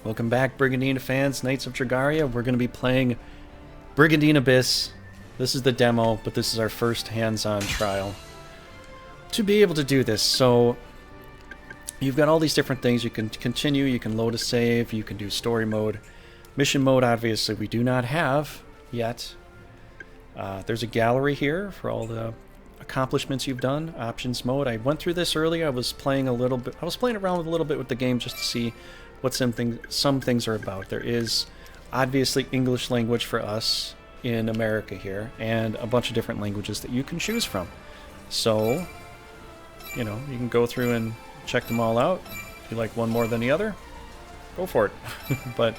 Welcome back, Brigandine fans, Knights of Triggaria. We're going to be playing Brigandine Abyss. This is the demo, but this is our first hands-on trial to be able to do this. So you've got all these different things. You can continue, you can load a save, you can do story mode. Mission mode, obviously, we do not have yet. There's a gallery here for all the accomplishments you've done. Options mode. I went through this earlier. I was playing around with a little bit with the game just to see what some things are about. There is obviously English language for us in America here, and a bunch of different languages that you can choose from. So, you know, you can go through and check them all out. If you like one more than the other, go for it. But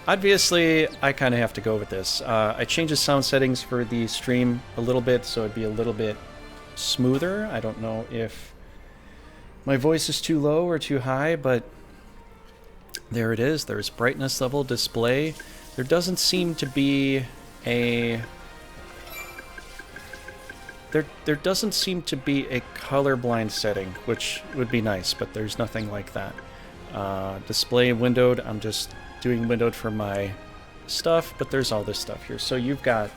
obviously, I kind of have to go with this. I changed the sound settings for the stream a little bit, so it'd be a little bit smoother. I don't know if my voice is too low or too high, but there it is. There's brightness level, display. There doesn't seem to be a... There doesn't seem to be a colorblind setting, which would be nice, but there's nothing like that. Display windowed. I'm just doing windowed for my stuff, but there's all this stuff here. So you've got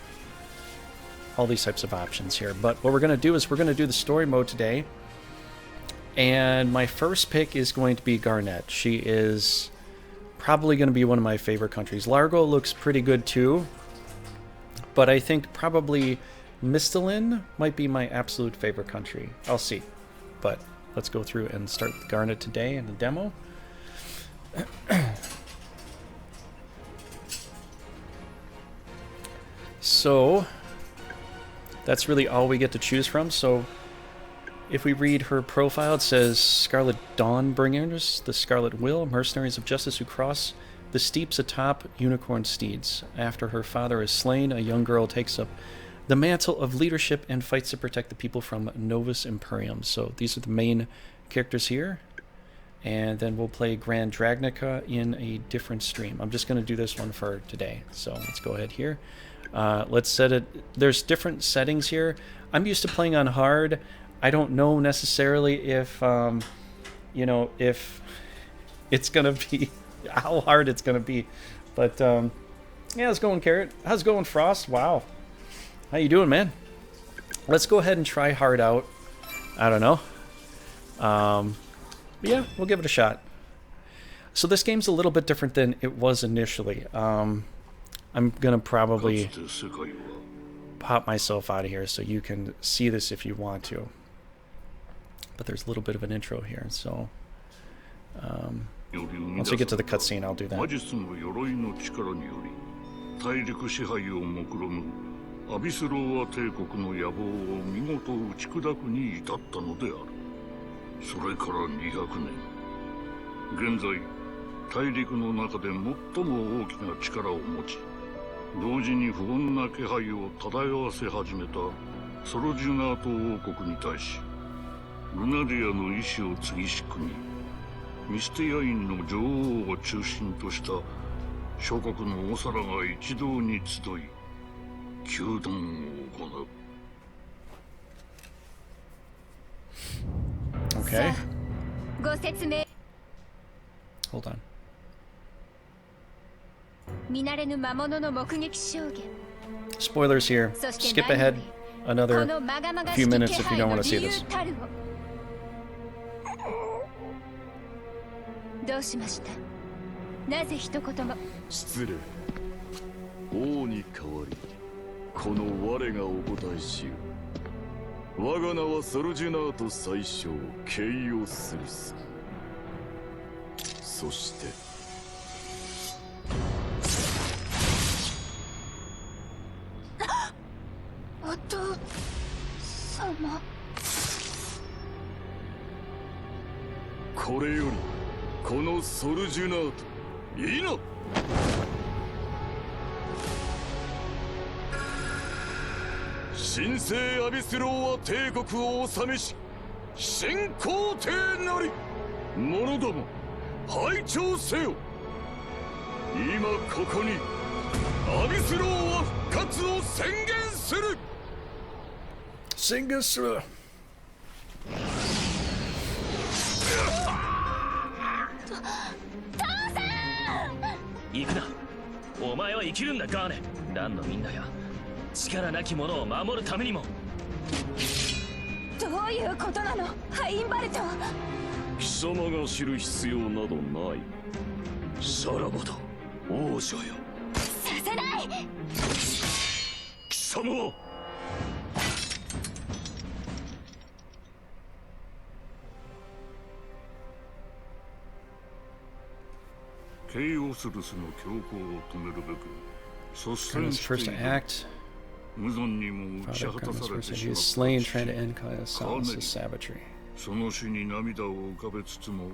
all these types of options here. But what we're going to do is we're going to do the story mode today. And my first pick is going to be Garnet. She is probably going to be one of my favorite countries. Largo looks pretty good too, but I think probably Mistalin might be my absolute favorite country. I'll see. But let's go through and start with Garnet today in the demo. So that's really all we get to choose from. So if we read her profile, it says Scarlet Dawnbringers, the Scarlet Will, mercenaries of justice who cross the steeps atop unicorn steeds. After her father is slain, a young girl takes up the mantle of leadership and fights to protect the people from Novus Imperium. So these are the main characters here. And then we'll play Grand Dragnica in a different stream. I'm just going to do this one for today. So let's go ahead here. Let's set it. There's different settings here. I'm used to playing on hard. I don't know necessarily if, you know, if it's going to be, how hard it's going to be. But, yeah, how's it going, Carrot? How's it going, Frost? Wow. How you doing, man? Let's go ahead and try hard out. I don't know. Yeah, we'll give it a shot. So this game's a little bit different than it was initially. I'm going to probably pop myself out of here so you can see this if you want to. But there's a little bit of an intro here, so once we get to the cutscene, I'll do that. Okay. Hold on. Spoilers here. Skip ahead another few minutes if you don't want to see this. どうしました？なぜ一言も。失礼。王に代わり、この我がお答えしよう。我が名はソルジュナート宰相、ケイオスリス。そして。お父様。これより。このソルジュナート、いいな。神聖アビスローは帝国を治めし、新皇帝なり。者ども、拝聴せよ。今ここにアビスローは復活を宣言する。宣言する。行くな。お前は生きるんだ、ガーネ。何のみんなや。力なき者を守るためにも。どういうことなの、ハインバルト。貴様が知る必要などない。さらばだ、王者よ。させない。貴様はケイオスルスの強行を止めるべく率先 Garnet's して first い to る。 act. 無残にも打ち Father 果た Garnet's され first て act. し He ま is った slain 父 trying to end Kaios's savagery. その死に涙を浮かべつつも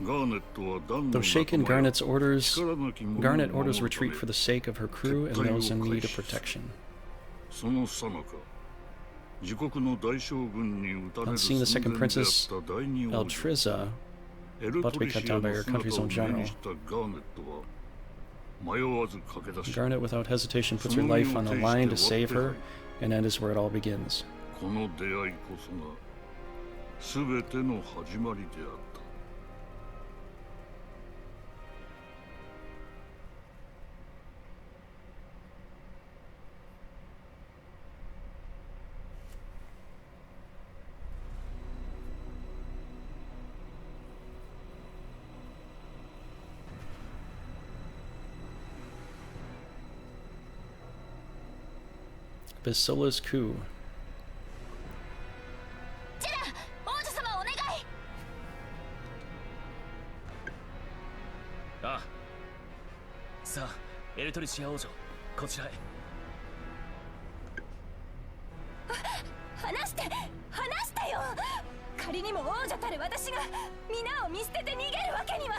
ガーネットは断 Though の shaken, 仲間や Garnet's orders 力なき者を Garnet 守 orders るため retreat for the sake of her crew and those in need of protection. その最中自国の大将軍に撃たれる On seeing the 寸 second 前であっ princess た第二王 El 女 Trizza エル about ト to be リ cut シア down by の your 姿 country's を own 目 general, にしたガーネットは迷わず駆け出し Garnet without hesitation puts her life on the line to save her and end is where it all begins. この出会いこそが全ての始まりであった。Basilia's coup. ジェラ、王女様お願い。ああ。さあ、エルトリシア王女、こちらへ。話してよ。仮にも王女たる私が皆を見捨てて逃げるわけには。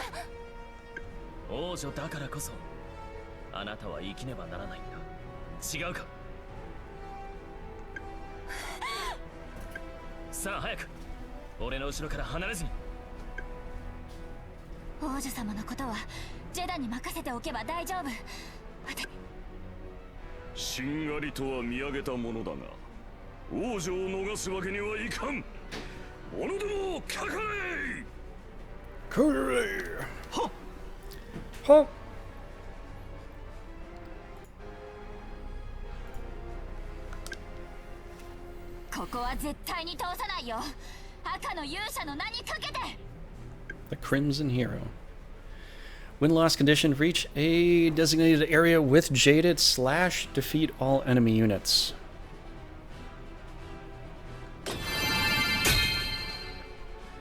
王女だからこそあなたは生きねばならないんだ。違うか。さあ早く俺の後ろから離れずに。王女様のことはジェダに任せておけば大丈夫。しんがりとは見上げたものだが王女を逃すわけにはいかん。者どもかかれ。はっはっ。ここは絶対に通さないよ。赤の勇者の名にかけて。 The Crimson Hero. Win loss condition, reach a designated area with Jaded / defeat all enemy units.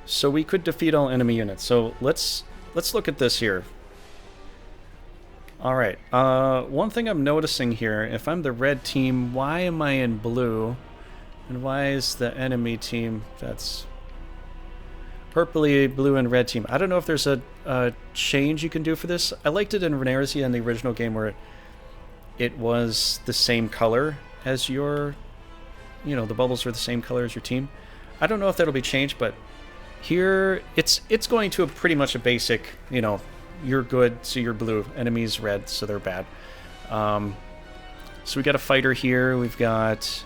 So we could defeat all enemy units. So let's look at this here. Alright, one thing I'm noticing here, if I'm the red team, why am I in blue? And why is the enemy team that's purpley, blue, and red team? I don't know if there's a change you can do for this. I liked it in Veracity in the original game where it was the same color as your, you know, the bubbles are the same color as your team. I don't know if that'll be changed, but here it's going to pretty much a basic, you know, you're good, so you're blue. Enemies red, so they're bad. So we got a fighter here. We've got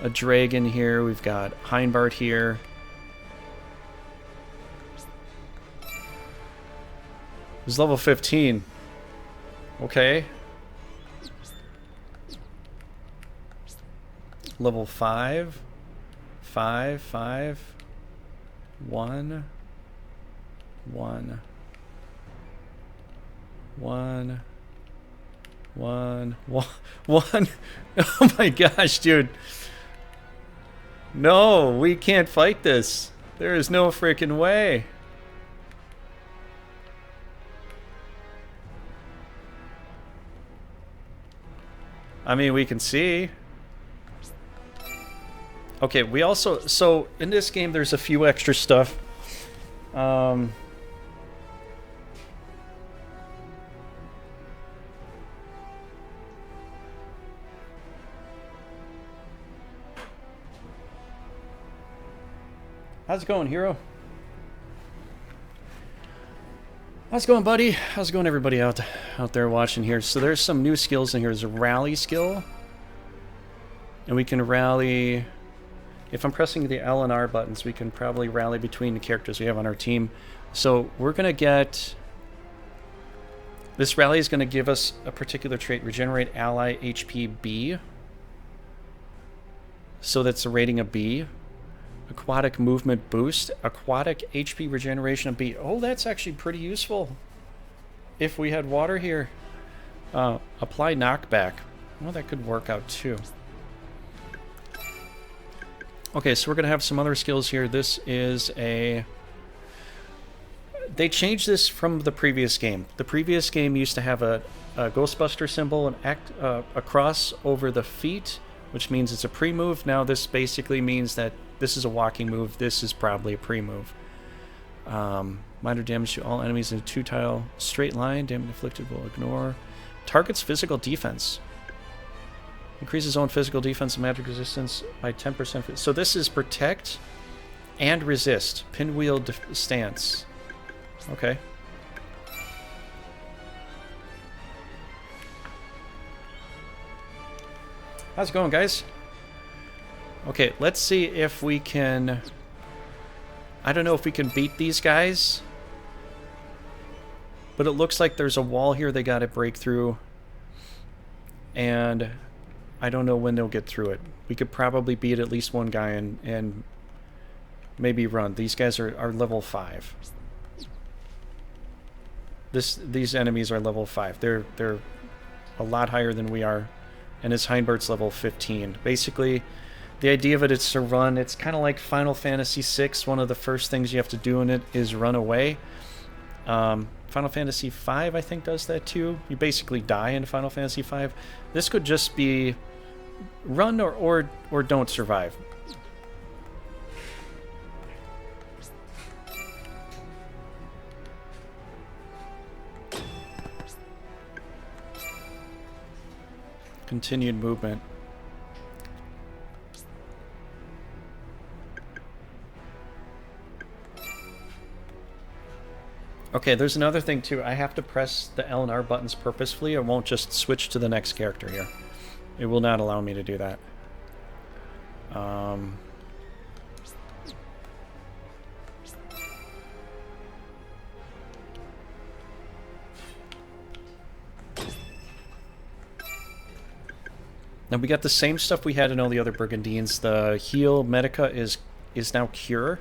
a dragon here. We've got Heinbart here. He's level 15. Okay. Level 5. 5, 5. 1. 1. 1. 1. 1. Oh my gosh, dude. No, we can't fight this. There is no freaking way. I mean, we can see. Okay, we also... So, in this game, there's a few extra stuff. How's it going, hero? How's it going, buddy? How's it going, everybody out there watching here? So there's some new skills in here. There's a rally skill. And we can rally... If I'm pressing the L and R buttons, we can probably rally between the characters we have on our team. So we're going to get This rally is going to give us a particular trait, regenerate ally HP B. So that's a rating of B. Aquatic movement boost, aquatic HP regeneration of B. Oh, that's actually pretty useful if we had water here. Apply knockback. Well, that could work out too. Okay, so we're going to have some other skills here. This is a... They changed this from the previous game. The previous game used to have a Ghostbuster symbol, a cross over the feet, which means it's a pre-move. Now this basically means that this is a walking move. This is probably a pre-move. Minor damage to all enemies in a 2-tile straight line. Damage inflicted will ignore. Target's physical defense. Increases own physical defense and magic resistance by 10%. So this is protect and resist. Pinwheel stance. Okay. How's it going, guys? Okay, let's see if we can... I don't know if we can beat these guys. But it looks like there's a wall here they gotta break through. And I don't know when they'll get through it. We could probably beat at least one guy and maybe run. These guys are level 5. These enemies are level 5. They're a lot higher than we are. And his Heinbert's level 15. Basically, the idea of it is to run. It's kind of like Final Fantasy VI. One of the first things you have to do in it is run away. Final Fantasy V, I think, does that too. You basically die in Final Fantasy V. This could just be run or don't survive. Continued movement. Okay, there's another thing too. I have to press the L and R buttons purposefully. It won't just switch to the next character here. It will not allow me to do that. Now we got the same stuff we had in all the other Brigandines. The heal Medica is now cure.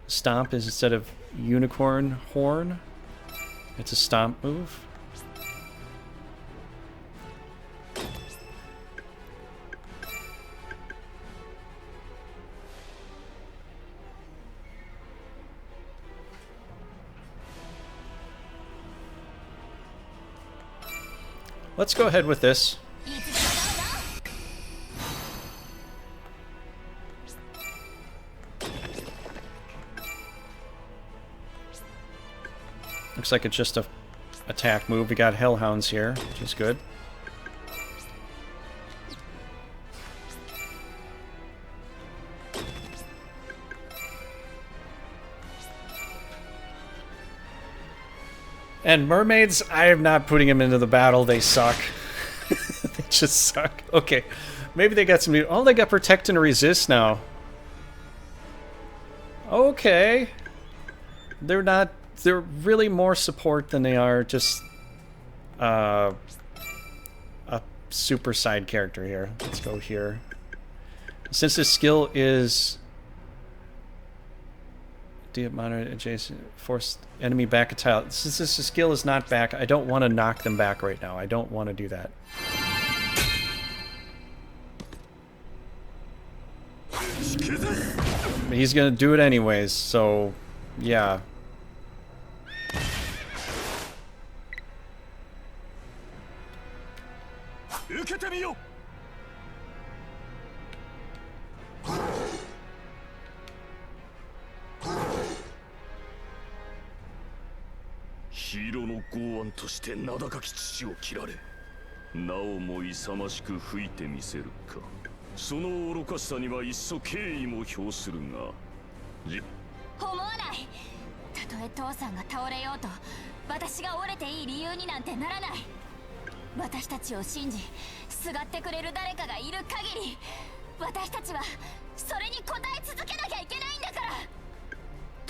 Stomp is instead of unicorn horn. It's a stomp move. Let's go ahead with this. Looks like it's just a attack move. We got Hellhounds here, which is good. And mermaids, I am not putting them into the battle. They suck. They just suck. Okay, maybe they got some new... Oh, they got protect and resist now. Okay. They're not... They're really more support than they are just a super side character here. Let's go here. Since this skill is monitor adjacent, force enemy back a tile. Since this skill is not back, I don't want to knock them back right now. I don't want to do that. But he's gonna do it anyways, so yeah. Heroの剛腕として名高き父を切られ、なおも勇ましく吹いてみせるか。その愚かしさにはいっそ敬意も表するが。思わない。たとえ父さんが倒れようと、私が折れていい理由になんてならない。私たちを信じ、すがってくれる誰かがいる限り、私たちはそれに応え続けなきゃいけないんだか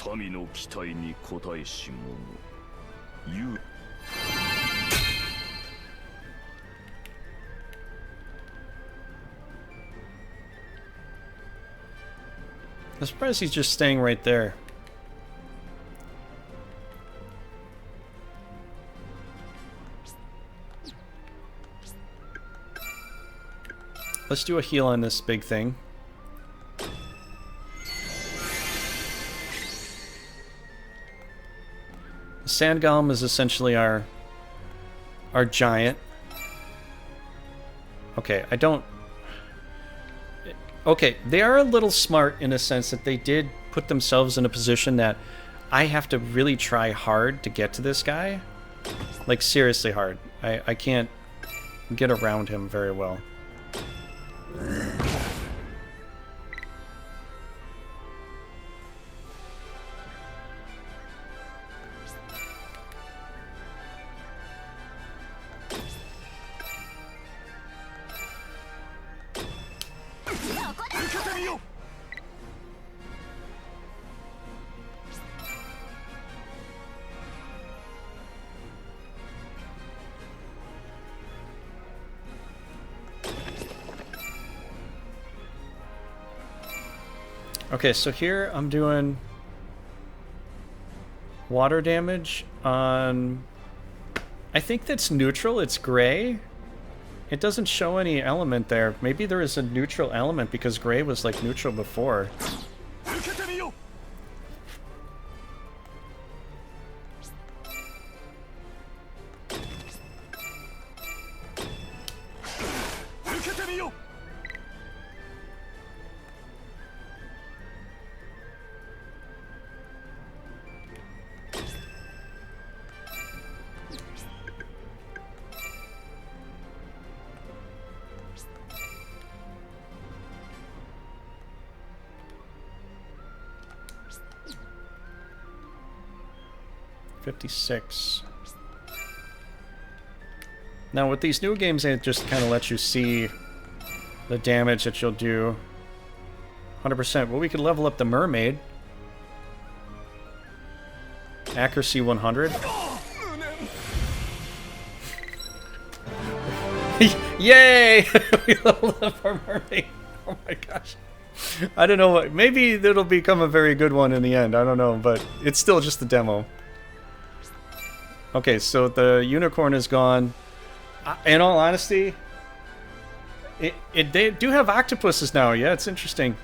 ら。民の期待に応えし者。You I'm surprised he's just staying right there. Let's do a heal on this big thing. The Sand Golem is essentially our giant. Okay, I don't... Okay, they are a little smart in a sense that they did put themselves in a position that I have to really try hard to get to this guy. Like, seriously hard. I can't get around him very well. Okay, so here I'm doing water damage on... I think that's neutral, it's gray. It doesn't show any element there. Maybe there is a neutral element because gray was like neutral before. $56. Now with these new games, it just kind of lets you see the damage that you'll do. 100%. Well, we could level up the mermaid. Accuracy 100. Yay! We leveled up our mermaid. Oh my gosh. I don't know what. Maybe it'll become a very good one in the end. I don't know, but it's still just a demo. Okay, so the unicorn is gone. In all honesty, they do have octopuses now. Yeah, it's interesting.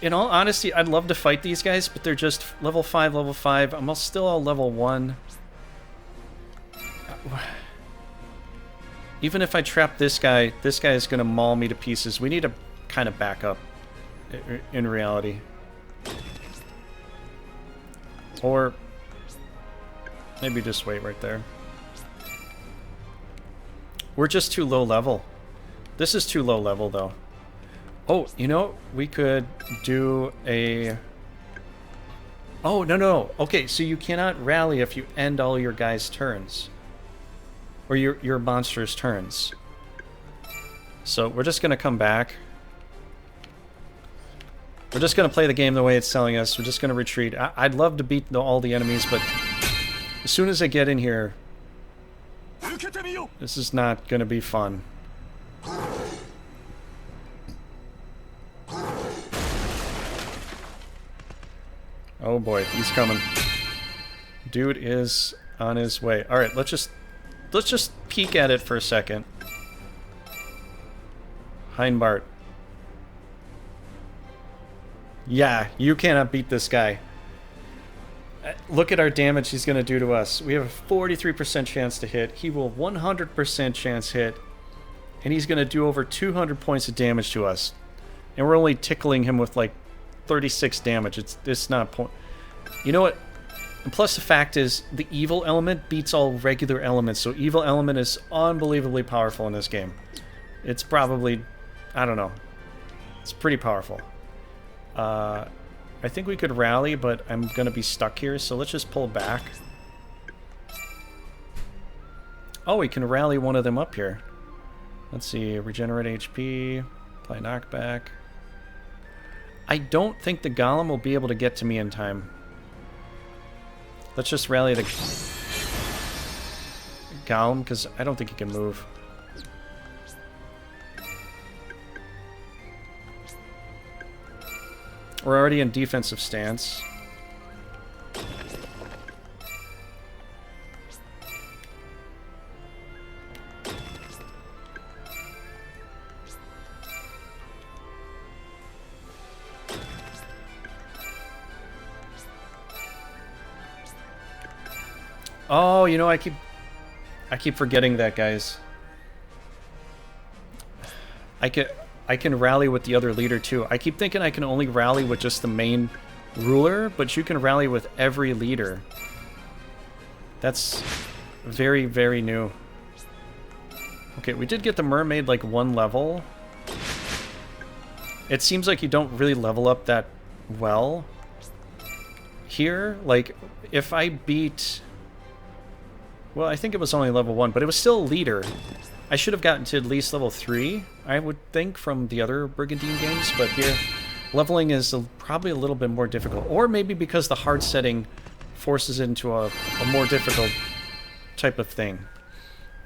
In all honesty, I'd love to fight these guys, but they're just level 5, level 5. I'm still all level 1. Even if I trap this guy is going to maul me to pieces. We need to kind of back up in reality. Or... maybe just wait right there. We're just too low level. This is too low level, though. Oh, you know, we could do a... oh, no. Okay, so you cannot rally if you end all your guys' turns. Or your monsters' turns. So we're just going to come back. We're just going to play the game the way it's telling us. We're just going to retreat. I'd love to beat all the enemies, but... as soon as I get in here, this is not going to be fun. Oh boy, he's coming. Dude is on his way. All right, let's just peek at it for a second. Heinbart. Yeah, you cannot beat this guy. Look at our damage he's going to do to us. We have a 43% chance to hit. He will 100% chance hit. And he's going to do over 200 points of damage to us. And we're only tickling him with like 36 damage. It's not point. You know what? And plus the fact is, the evil element beats all regular elements. So evil element is unbelievably powerful in this game. It's probably... I don't know. It's pretty powerful. I think we could rally, but I'm going to be stuck here, so let's just pull back. Oh, we can rally one of them up here. Let's see, regenerate HP, apply knockback. I don't think the golem will be able to get to me in time. Let's just rally the golem, because I don't think he can move. We're already in defensive stance. Oh, you know, I keep forgetting that, guys. I can rally with the other leader too. I keep thinking I can only rally with just the main ruler, but you can rally with every leader. That's very, very new. Okay, we did get the mermaid like 1 level. It seems like you don't really level up that well here. Like, if I beat... Well, I think it was only level 1, but it was still a leader. I should have gotten to at least level 3, I would think, from the other Brigandine games, but here, leveling is probably a little bit more difficult. Or maybe because the hard setting forces it into a more difficult type of thing.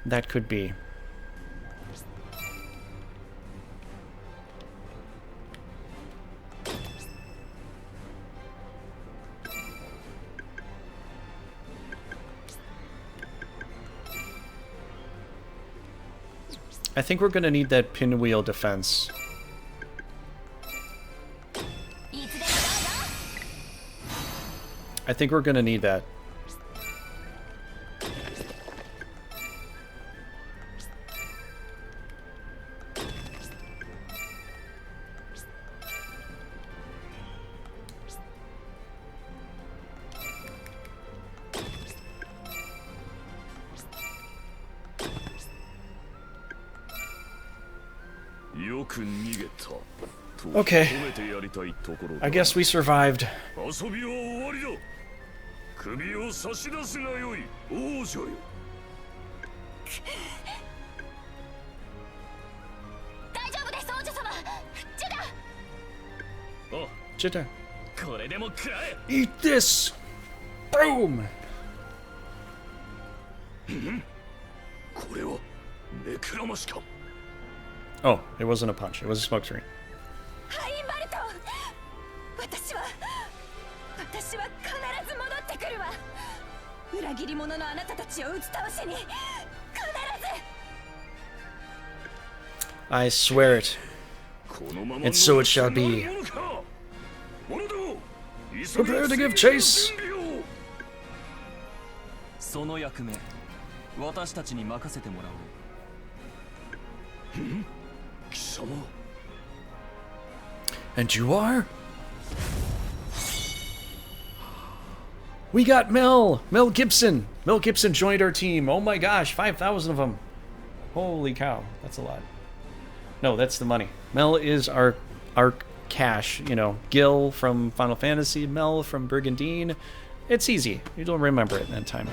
That could be. I think we're going to need that pinwheel defense. I think we're going to need that. Okay. I guess we survived. Jitter. Eat this! Boom! Oh, it wasn't a punch. It was a smoke screen. I swear it. And so it shall be. Prepare to give chase! And you are? We got Mel Gibson. Mel Gibson joined our team. Oh my gosh, 5,000 of them. Holy cow, that's a lot. No, that's the money. Mel is our cash, you know. Gil from Final Fantasy, Mel from Brigandine. It's easy. You don't remember it in that time.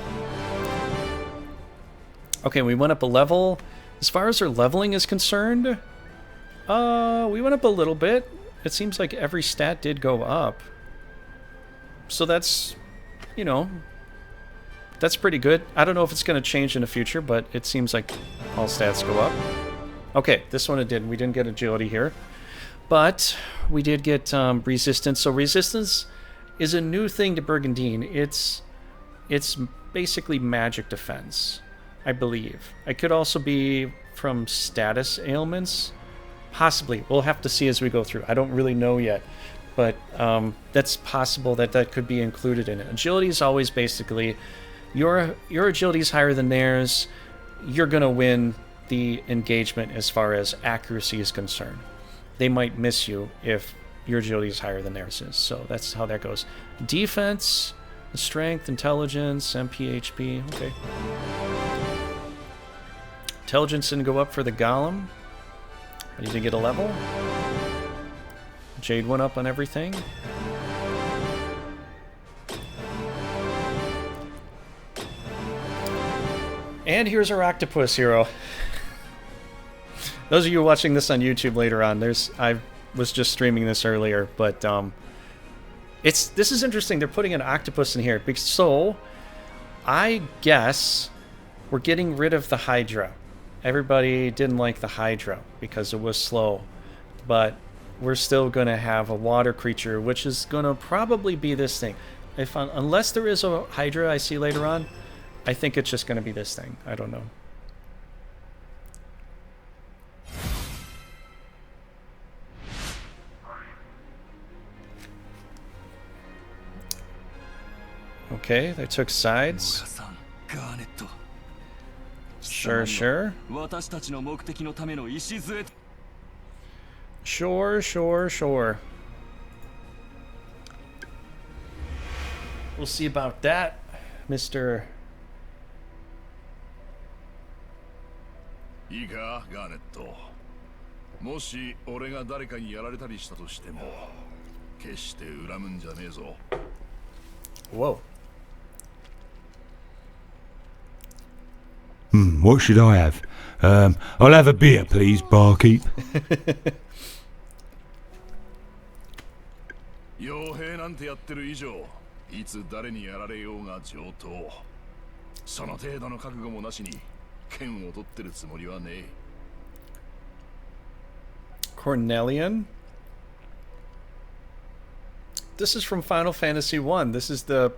Okay, we went up a level. As far as our leveling is concerned, we went up a little bit. It seems like every stat did go up. So that's, you know, that's pretty good. I don't know if it's going to change in the future, but it seems like all stats go up. Okay, this one it didn't. We didn't get agility here. But we did get resistance. So resistance is a new thing to Brigandine. It's basically magic defense, I believe. It could also be from status ailments. Possibly. We'll have to see as we go through. I don't really know yet. But that's possible that that could be included in it. Agility is always basically your agility is higher than theirs. You're going to win the engagement as far as accuracy is concerned. They might miss you if your agility is higher than theirs is. So that's how that goes. Defense, strength, intelligence, MP, HP. Okay. Intelligence didn't go up for the golem. But he did get a level. Jade went up on everything. And here's our octopus hero. Those of you watching this on YouTube later on, I was just streaming this earlier, but this is interesting. They're putting an octopus in here. So I guess we're getting rid of the Hydra. Everybody didn't like the Hydra because it was slow, but we're still going to have a water creature, which is going to probably be this thing. Unless there is a Hydra I see later on, I think it's just going to be this thing. I don't know. Okay, they took sides. Sure, sure. Sure, sure, sure. We'll see about that, Mr. いいか、ガーネット。もし俺が誰かにやられたりしたとしても、決して恨むんじゃねえぞ。Whoa. What should I have? I'll have a beer, please, barkeep. 傭兵なんてやってる以上、いつ誰にやられようが上等。その程度の覚悟もなしに剣を取ってるつもりはねえ。Cornelian? This is from Final Fantasy 1. This is the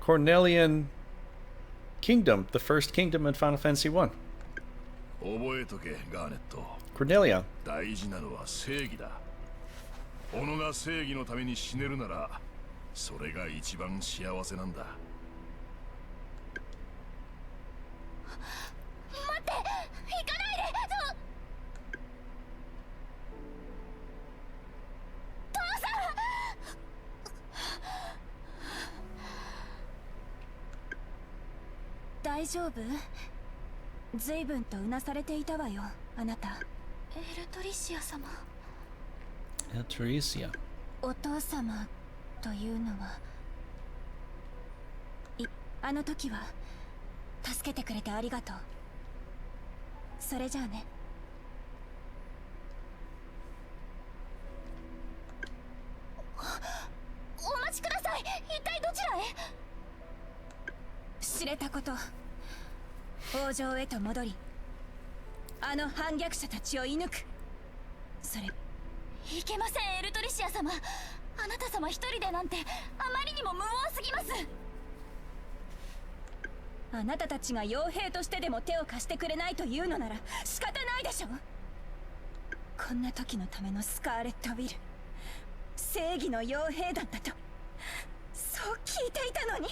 Cornelian Kingdom, the first kingdom in Final Fantasy 1. 覚えとけ、ガーネット。Cornelia. 大事なのは正義だ。己が正義のために死ねるなら、それが一番幸せなんだ。待って、行かないで。父さん。大丈夫？随分とうなされていたわよ、あなた。エルトリシア様。エルトリシア。お父様というのは、あの時は助けてくれてありがとう。それじゃあね。お待ちください。一体どちらへ？知れたこと。王城へと戻り、あの反逆者たちを射抜く。それ。いけません、エルトリシア様。あなた様一人でなんてあまりにも無謀すぎます。あなたたちが傭兵としてでも手を貸してくれないというのなら仕方ないでしょ。こんな時のためのスカーレット・ウィル、正義の傭兵団だとそう聞いていたのに。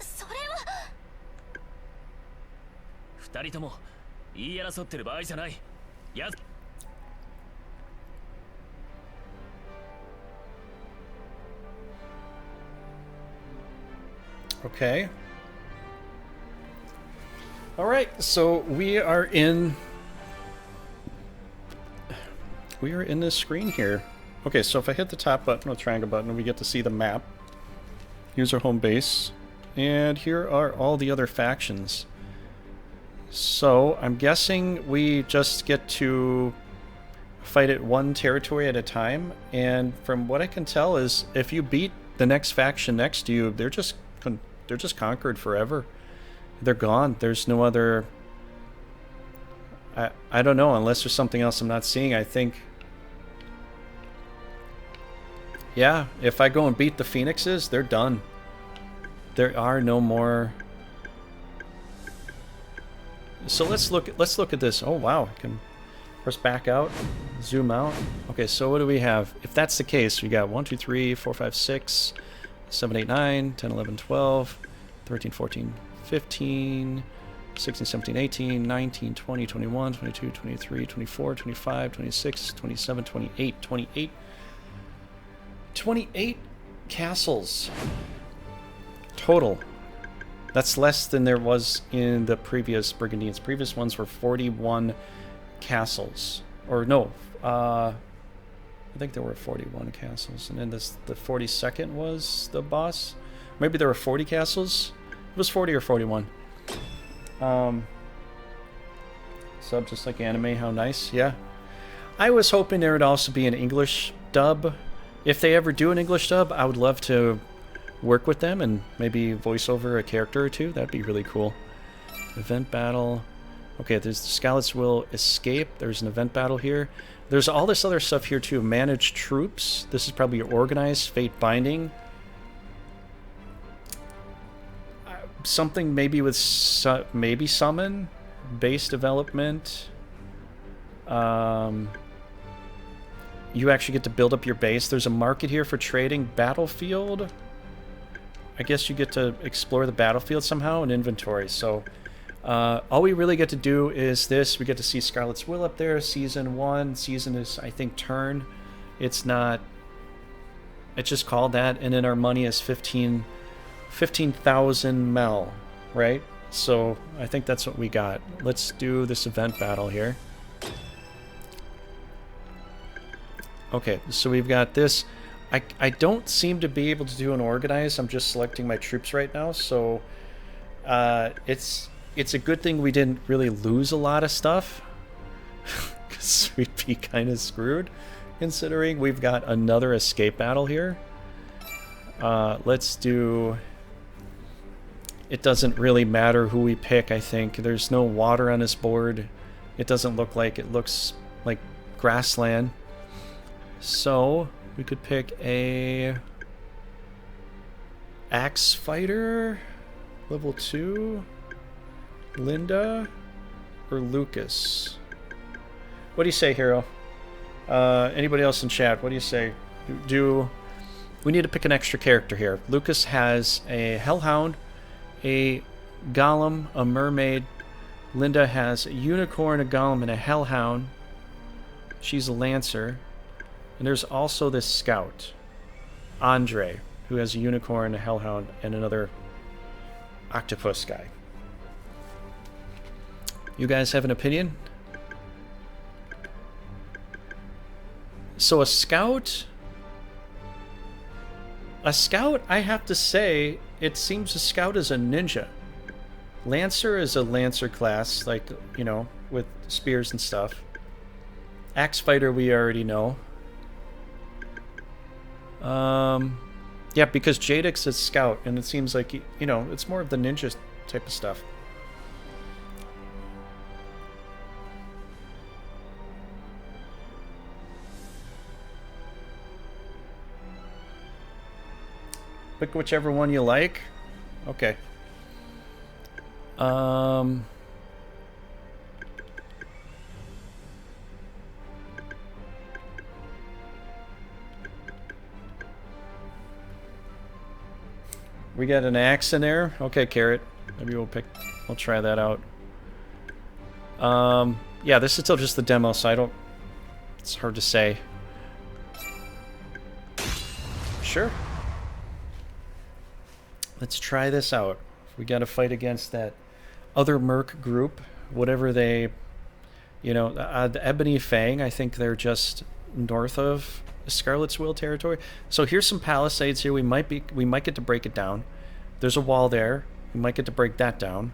それは二人とも言い争ってる場合じゃない。や Okay. All right, so we are in this screen here. Okay, so if I hit the top button or triangle button, we get to see the map. Here's our home base, and here are all the other factions. So I'm guessing we just get to fight it one territory at a time, and from what I can tell is if you beat the next faction next to you, they're just conquered forever. They're gone. There's no other... I don't know, unless there's something else I'm not seeing. I think... Yeah, if I go and beat the Phoenixes, they're done. There are no more... So let's look at this. Oh wow, I can press back out, zoom out. Okay, so what do we have? If that's the case, we got 1, 2, 3, 4, 5, 6, 7, 8, 9, 10, 11, 12, 13, 14, 15, 16, 17, 18, 19, 20, 21, 22, 23, 24, 25, 26, 27, 28, 28 castles total. That's less than there was in the previous Brigandines. Previous ones were 41 castles. Or no, I think there were 41 castles. And then the 42nd was the boss. Maybe there were 40 castles. It was 40 or 41. Sub just like anime, how nice. Yeah. I was hoping there would also be an English dub. If they ever do an English dub, I would love to work with them and maybe voice over a character or two. That'd be really cool. Event battle. Okay, there's the Scarlets will escape. There's an event battle here. There's all this other stuff here too. Manage troops. This is probably your organized. Fate binding. Something maybe with maybe summon. Base development. You actually get to build up your base. There's a market here for trading. Battlefield. I guess you get to explore the battlefield somehow in inventory. So all we really get to do is this. We get to see Scarlet's Will up there. Season 1. Season is, I think, turn. It's not... It's just called that. And then our money is 15,000 mel, right? So I think that's what we got. Let's do this event battle here. Okay, so we've got this. I don't seem to be able to do an organize. I'm just selecting my troops right now, so it's a good thing we didn't really lose a lot of stuff, because we'd be kind of screwed, considering we've got another escape battle here. Let's do... It doesn't really matter who we pick, I think. There's no water on this board. It doesn't look like... It looks like grassland. So, we could pick a... Axe Fighter, level 2, Linda, or Lucas. What do you say, Hero? Anybody else in chat, what do you say? We need to pick an extra character here. Lucas has a Hellhound, a Golem, a Mermaid. Linda has a Unicorn, a Golem, and a Hellhound. She's a Lancer. And there's also this Scout, Andre, who has a Unicorn, a Hellhound, and another Octopus guy. You guys have an opinion? So a Scout, I have to say, it seems a Scout is a ninja. Lancer is a Lancer class, like, you know, with spears and stuff. Axe Fighter we already know. Yeah, because Jadix is Scout, and it seems like, you know, it's more of the ninja type of stuff. Pick whichever one you like. Okay. We got an axe in there. Okay, Carrot. Maybe we'll try that out. Yeah, this is still just the demo, so it's hard to say. Sure. Let's try this out. We got to fight against that other merc group, whatever they, you know, the Ebony Fang. I think they're just north of Scarlet's Will territory. So here's some palisades here. We might get to break it down. There's a wall there. We might get to break that down.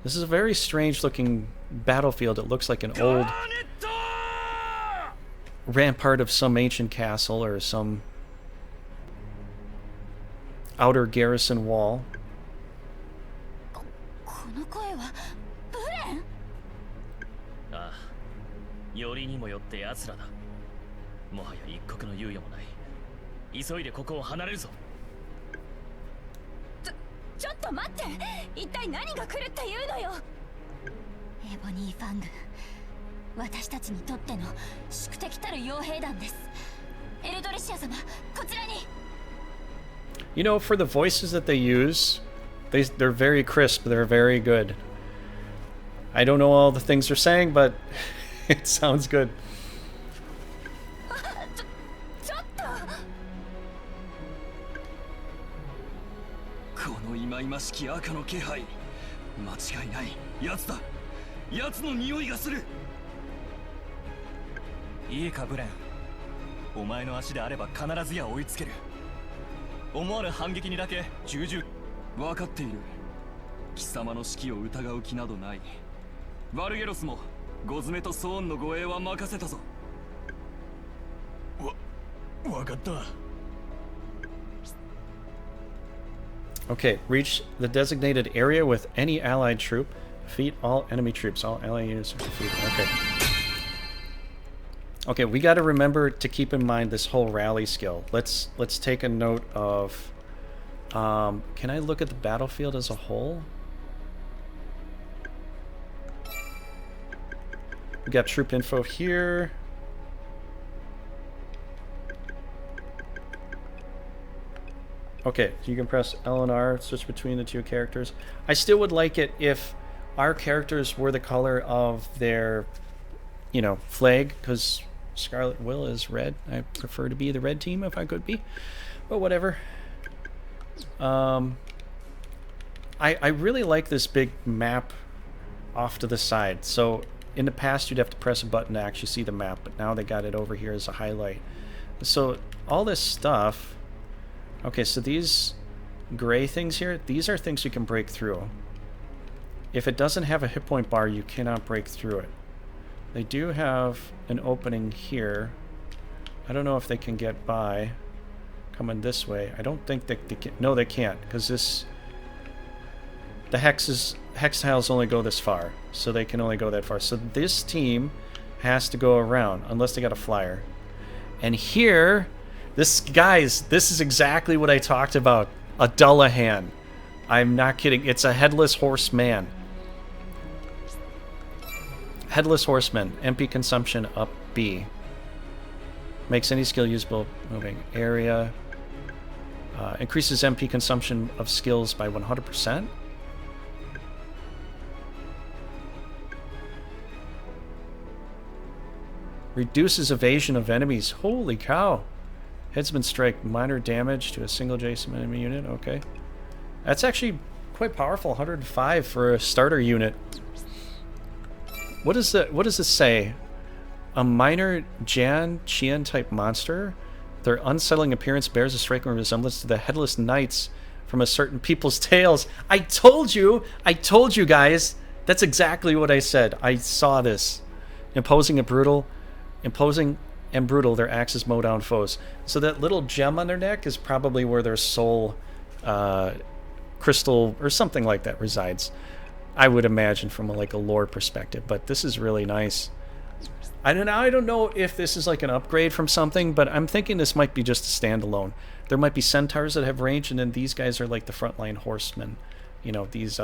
This is a very strange looking battlefield. It looks like an old rampart of some ancient castle or some outer garrison wall. Ah, よりにもよって奴らだ。もはや一刻の猶予もない。急いでここを離れるぞ。ちょっと待って。一体何が来るっていうのよ。エボニー・ファング、私たちにとっての宿敵たる傭兵団です。エルドレシア様、こちらに。You know, for the voices that they use, they're very crisp. They're very good. I don't know all the things they're saying, but it sounds good. ちょっと。この忌々しき赤の気配、間違いない。奴だ。奴の匂いがする。いいかブレン。お前の足であれば必ずや追いつける。思わぬ反撃にだけ重々。分かっている。貴様の指揮を疑う気などない。バルゲロスもゴズメとソーンの護衛は任せたぞ。分かった。Okay, reach the designated area with any allied troop. Defeat all enemy troops. All ally units are defeated. Okay. Okay, we got to remember to keep in mind this whole rally skill. Let's take a note of... can I look at the battlefield as a whole? We got troop info here. Okay, so you can press L and R, switch between the two characters. I still would like it if our characters were the color of their, you know, flag, because Scarlet Will is red. I prefer to be the red team if I could be, but whatever. I really like this big map off to the side. So in the past, you'd have to press a button to actually see the map, but now they got it over here as a highlight. So all this stuff... Okay, so these gray things here, these are things you can break through. If it doesn't have a hit point bar, you cannot break through it. They do have an opening here. I don't know if they can get by coming this way. I don't think they can. No, they can't, because this... The hex tiles only go this far, so they can only go that far. So this team has to go around, unless they got a flyer. And here... Guys, this is exactly what I talked about. A Dullahan. I'm not kidding. It's a headless horseman. Headless horseman. MP consumption up B. Makes any skill usable moving area. Increases MP consumption of skills by 100%. Reduces evasion of enemies. Holy cow. Headsman strike, minor damage to a single adjacent enemy unit. Okay. That's actually quite powerful. 105 for a starter unit. What does this say? A minor Jan Qian type monster. Their unsettling appearance bears a striking resemblance to the headless knights from a certain people's tales. I told you guys. That's exactly what I said. I saw this. Imposing and brutal, their axes mow down foes. So that little gem on their neck is probably where their soul crystal or something like that resides. I would imagine from a lore perspective, but this is really nice. I don't know if this is like an upgrade from something, but I'm thinking this might be just a standalone. There might be centaurs that have range, and then these guys are like the frontline horsemen. You know, these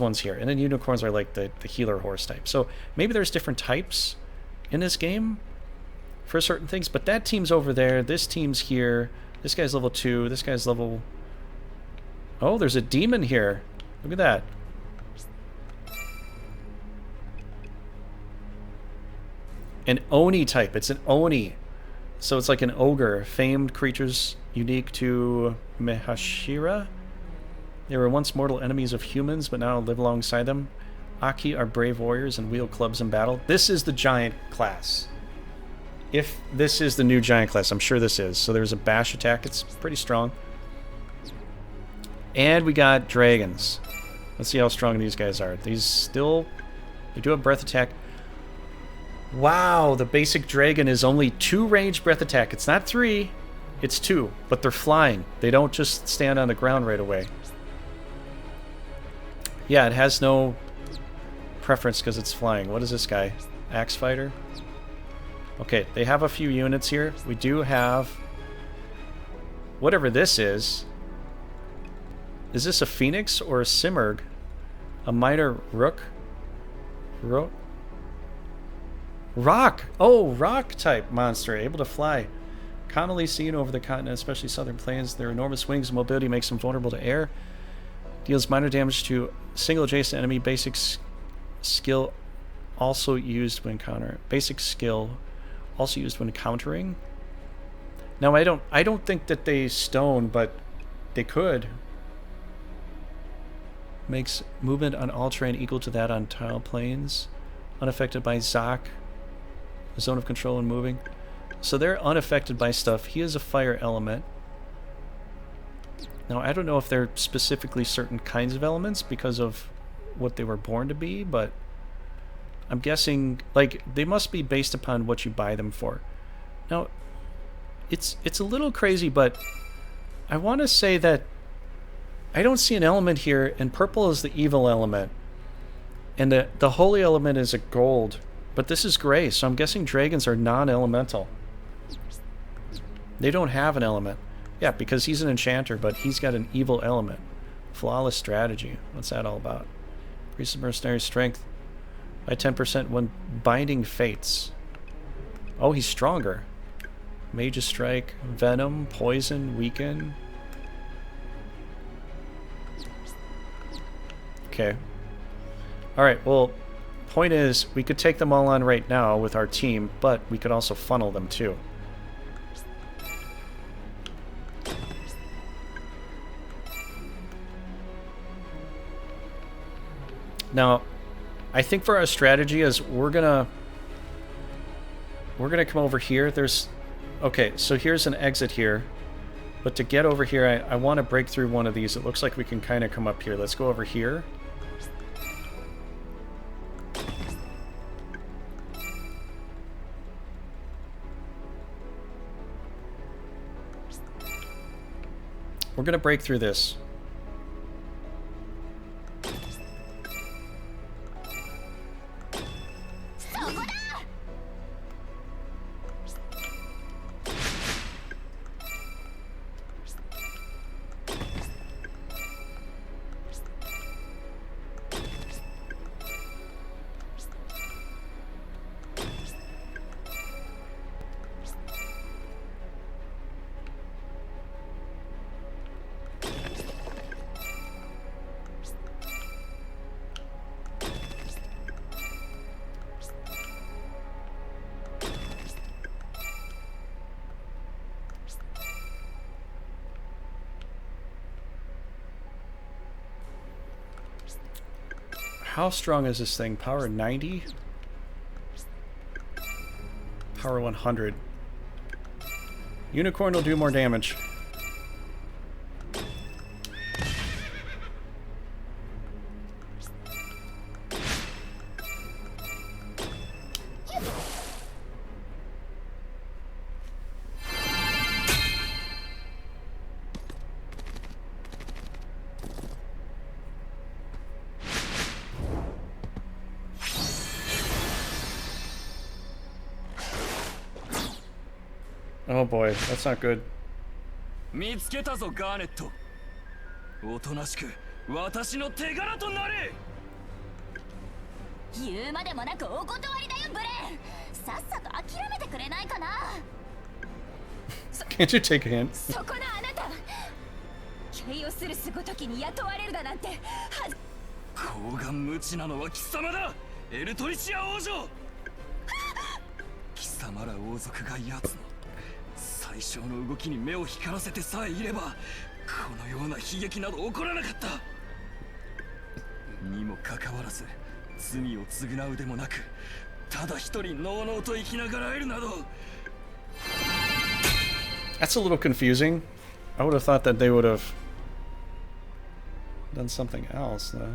ones here. And then unicorns are like the healer horse type. So maybe there's different types in this game for certain things, but that team's over there, this team's here, this guy's level 2, this guy's level... Oh, there's a demon here. Look at that. An Oni type. It's an Oni. So it's like an ogre. Famed creatures unique to Mehashira. They were once mortal enemies of humans, but now live alongside them. Aki are brave warriors and wield clubs in battle. This is the giant class. If this is the new giant class, I'm sure this is. So there's a bash attack. It's pretty strong. And we got dragons. Let's see how strong these guys are. These still... They do have breath attack. Wow, the basic dragon is only 2 range breath attack. It's not 3. It's 2. But they're flying. They don't just stand on the ground right away. Yeah, it has no preference because it's flying. What is this guy? Axe fighter? Okay, they have a few units here. We do have... Whatever this is. Is this a phoenix or a simurgh? A minor rook? Rock! Oh, rock type monster. Able to fly. Commonly seen over the continent, especially southern plains. Their enormous wings and mobility makes them vulnerable to air. Deals minor damage to single adjacent enemy. Basic skill also used when countering. Basic skill also used when countering. Now I don't think that they stone, but they could. Makes movement on all terrain equal to that on tile planes. Unaffected by Zak. Zone of control and moving. So they're unaffected by stuff. He is a fire element. Now I don't know if they're specifically certain kinds of elements because of what they were born to be, but I'm guessing like they must be based upon what you buy them for. Now it's a little crazy, but I want to say that I don't see an element here, and purple is the evil element. And the holy element is a gold, but this is gray, so I'm guessing dragons are non-elemental. They don't have an element. Yeah, because he's an enchanter, but he's got an evil element. Flawless strategy. What's that all about? Increase the mercenary strength by 10% when binding fates. Oh, he's stronger. Mage's strike, venom, poison, weaken. Okay. Alright, well, point is, we could take them all on right now with our team, but we could also funnel them too. Now, I think for our strategy is we're gonna come over here. Okay, so here's an exit here. But to get over here, I want to break through one of these. It looks like we can kind of come up here. Let's go over here. We're going to break through this. How strong is this thing? Power 90? Power 100. Unicorn will do more damage. Oh boy, that's not good. 見つけたぞガーネット。おとなしく私の手柄となれ。言うまでもなくお断りだよブレン。さっさと諦めてくれないかな。Can't you take a hint? そこのあなた。ケイオスルスごときに雇われるだなんて。高顔無知なのは貴様だ。エルトリシア王女。貴様ら王族が奴の最小の動きに目を光らせてさえいればこのような悲劇など起こらなかったにもかかわらず罪を償うでもなくただ一人のうのうと生きながらえるなど That's a little confusing. I would have thought that they would have done something else, though.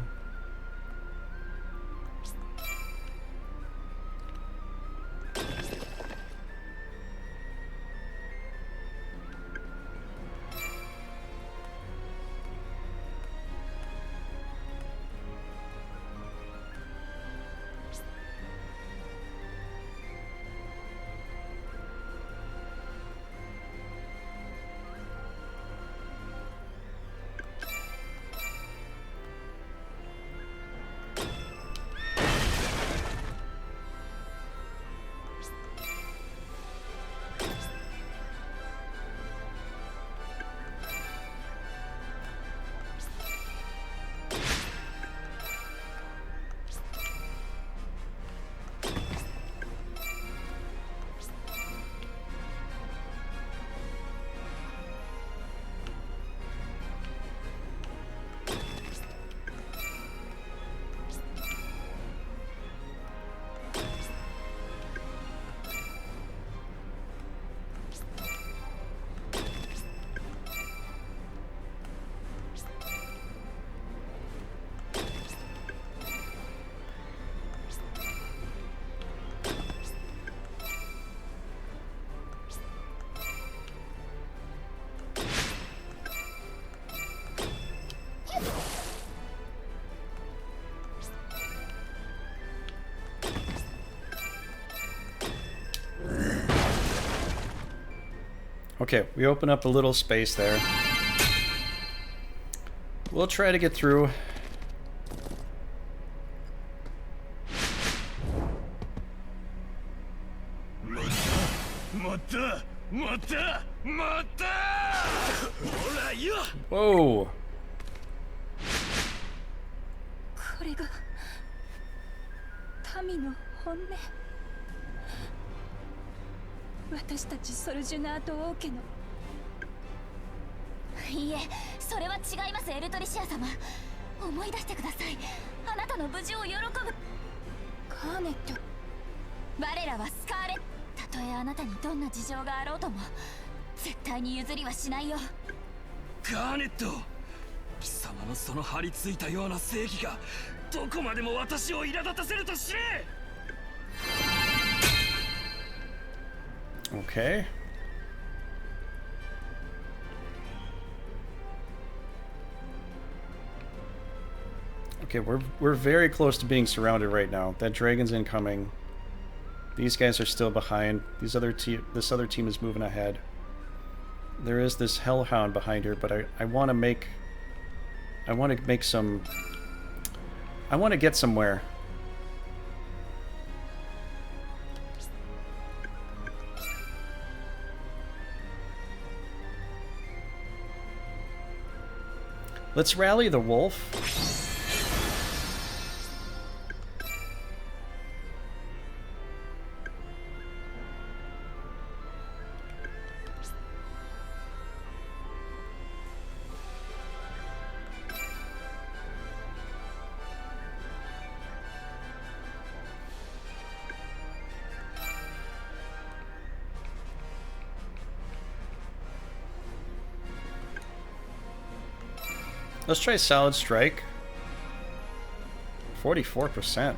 Okay, we open up a little space there. We'll try to get through. Whoa! これが民の本音。私たちソルジュナート王家の。いいえ、それは違います。エルトリシア様、思い出してください。あなたの無事を喜ぶガーネット。我らはスカーレット。たとえあなたにどんな事情があろうとも絶対に譲りはしないよ。ガーネット、貴様のその張り付いたような正義がどこまでも私を苛立たせると知れ。 Okay. Okay, we're very close to being surrounded right now. That dragon's incoming. These guys are still behind. This other team is moving ahead. There is this hellhound behind her, but I want to make some. I want to get somewhere. Let's rally the wolf. Let's try solid strike. 44%.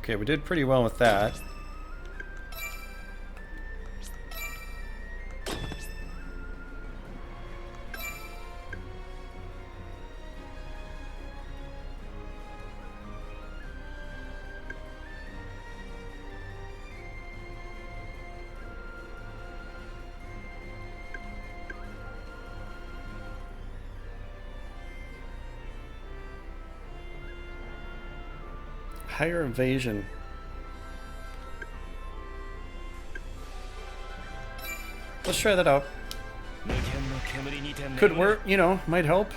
Okay, we did pretty well with that. Higher evasion. Let's try that out. Could work, you know, might help.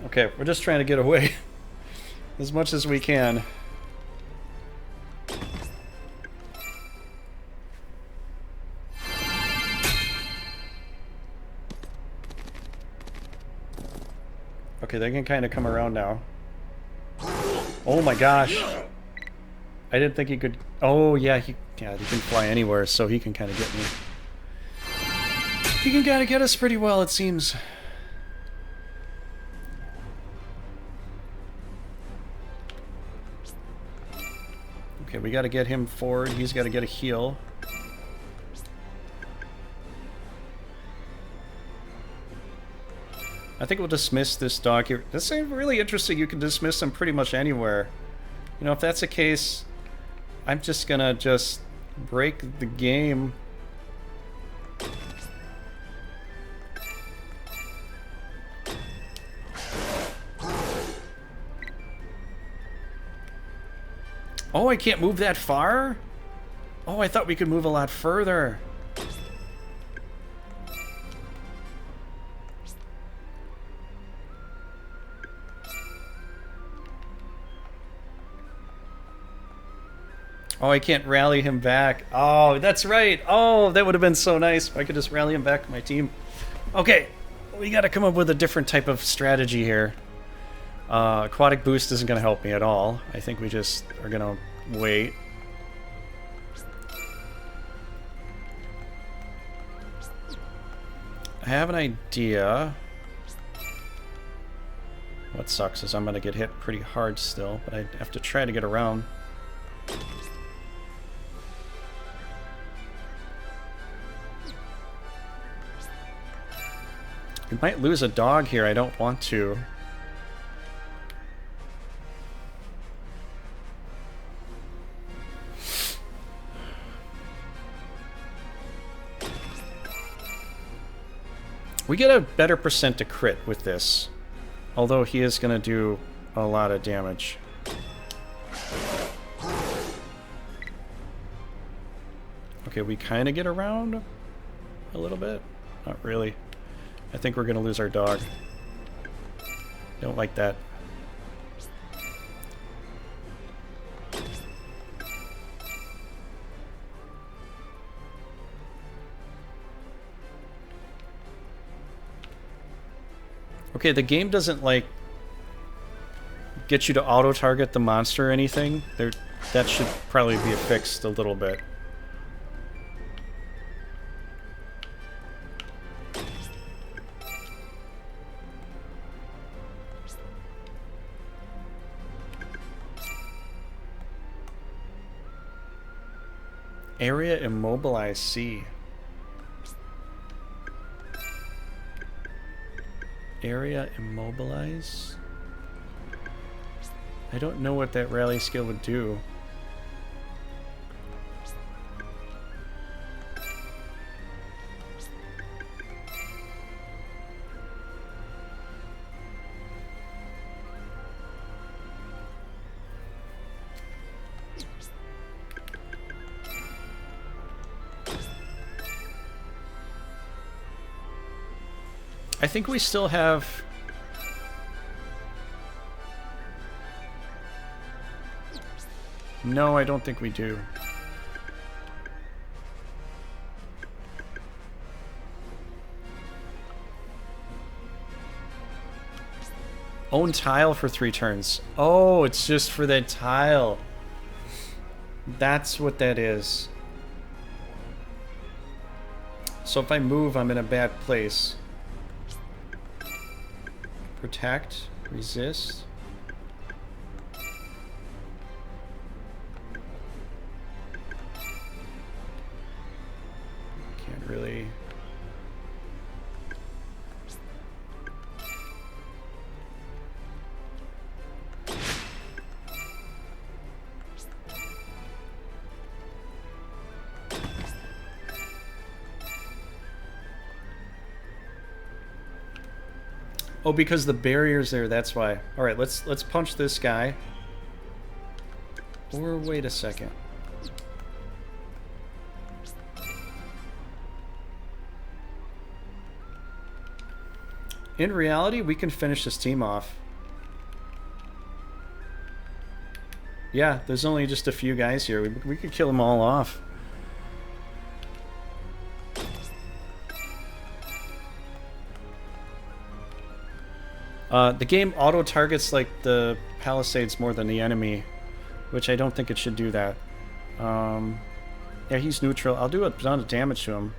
Okay, we're just trying to get away as much as we can. Okay, they can kind of come around now. Oh my gosh. I didn't think he could... Oh, yeah, he can fly anywhere, so he can kind of get me. He can kind of get us pretty well, it seems. Okay, we got to get him forward. He's got to get a heal. I think we'll dismiss this dog here. This is really interesting. You can dismiss him pretty much anywhere. You know, if that's the case, I'm just gonna break the game. Oh, I can't move that far? Oh, I thought we could move a lot further. Oh, I can't rally him back. Oh, that's right. Oh, that would have been so nice if I could just rally him back to my team. Okay, we got to come up with a different type of strategy here. Aquatic boost isn't going to help me at all. I think we just are going to wait. I have an idea. What sucks is I'm going to get hit pretty hard still, but I have to try to get around. We might lose a dog here. I don't want to. We get a better percent to crit with this. Although he is going to do a lot of damage. Okay, we kind of get around a little bit. Not really. I think we're going to lose our dog. Don't like that. Okay, the game doesn't, like, get you to auto-target the monster or anything. That should probably be fixed a little bit. Area immobilize C. Area immobilize? I don't know what that rally skill would do. I think we still have... No, I don't think we do. Own tile for 3 turns. Oh, it's just for that tile. That's what that is. So if I move, I'm in a bad place. Protect, resist. Can't really. Oh, because the barrier's there, that's why. Alright, let's punch this guy. Or wait a second. In reality, we can finish this team off. Yeah, there's only just a few guys here. We could kill them all off. The game auto-targets, like, the palisades more than the enemy, which I don't think it should do that. Yeah, he's neutral. I'll do a ton of damage to him.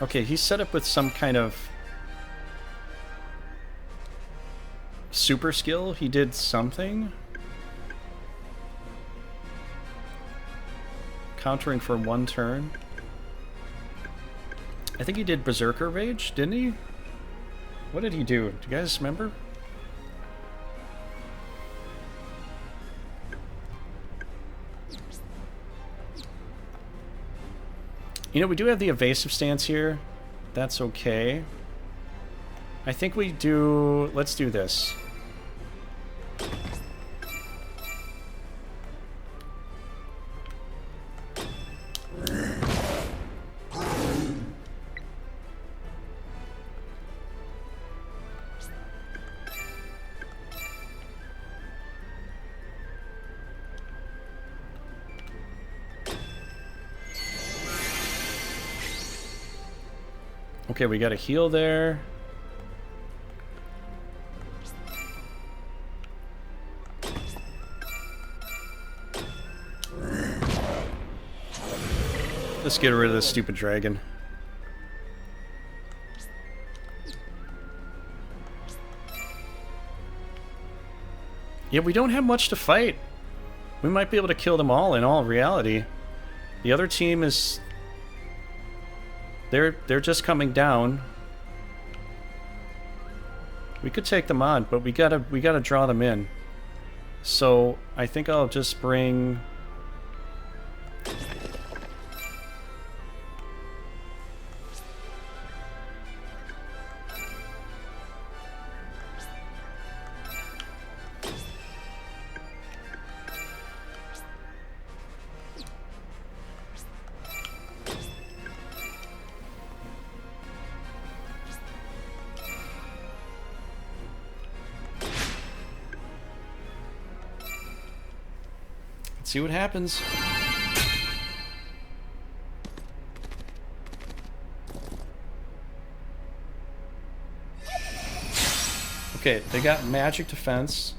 Okay, he's set up with some kind of... super skill, he did something. Countering for 1 turn. I think he did Berserker Rage, didn't he? What did he do? Do you guys remember? You know, we do have the evasive stance here. That's okay. I think we do... Let's do this. Okay, we got a heal there. Let's get rid of this stupid dragon. Yeah, we don't have much to fight. We might be able to kill them all in all reality. The other team is... They're just coming down. We could take them on, but we gotta draw them in. So I think I'll just bring... see what happens. Okay, they got magic defense.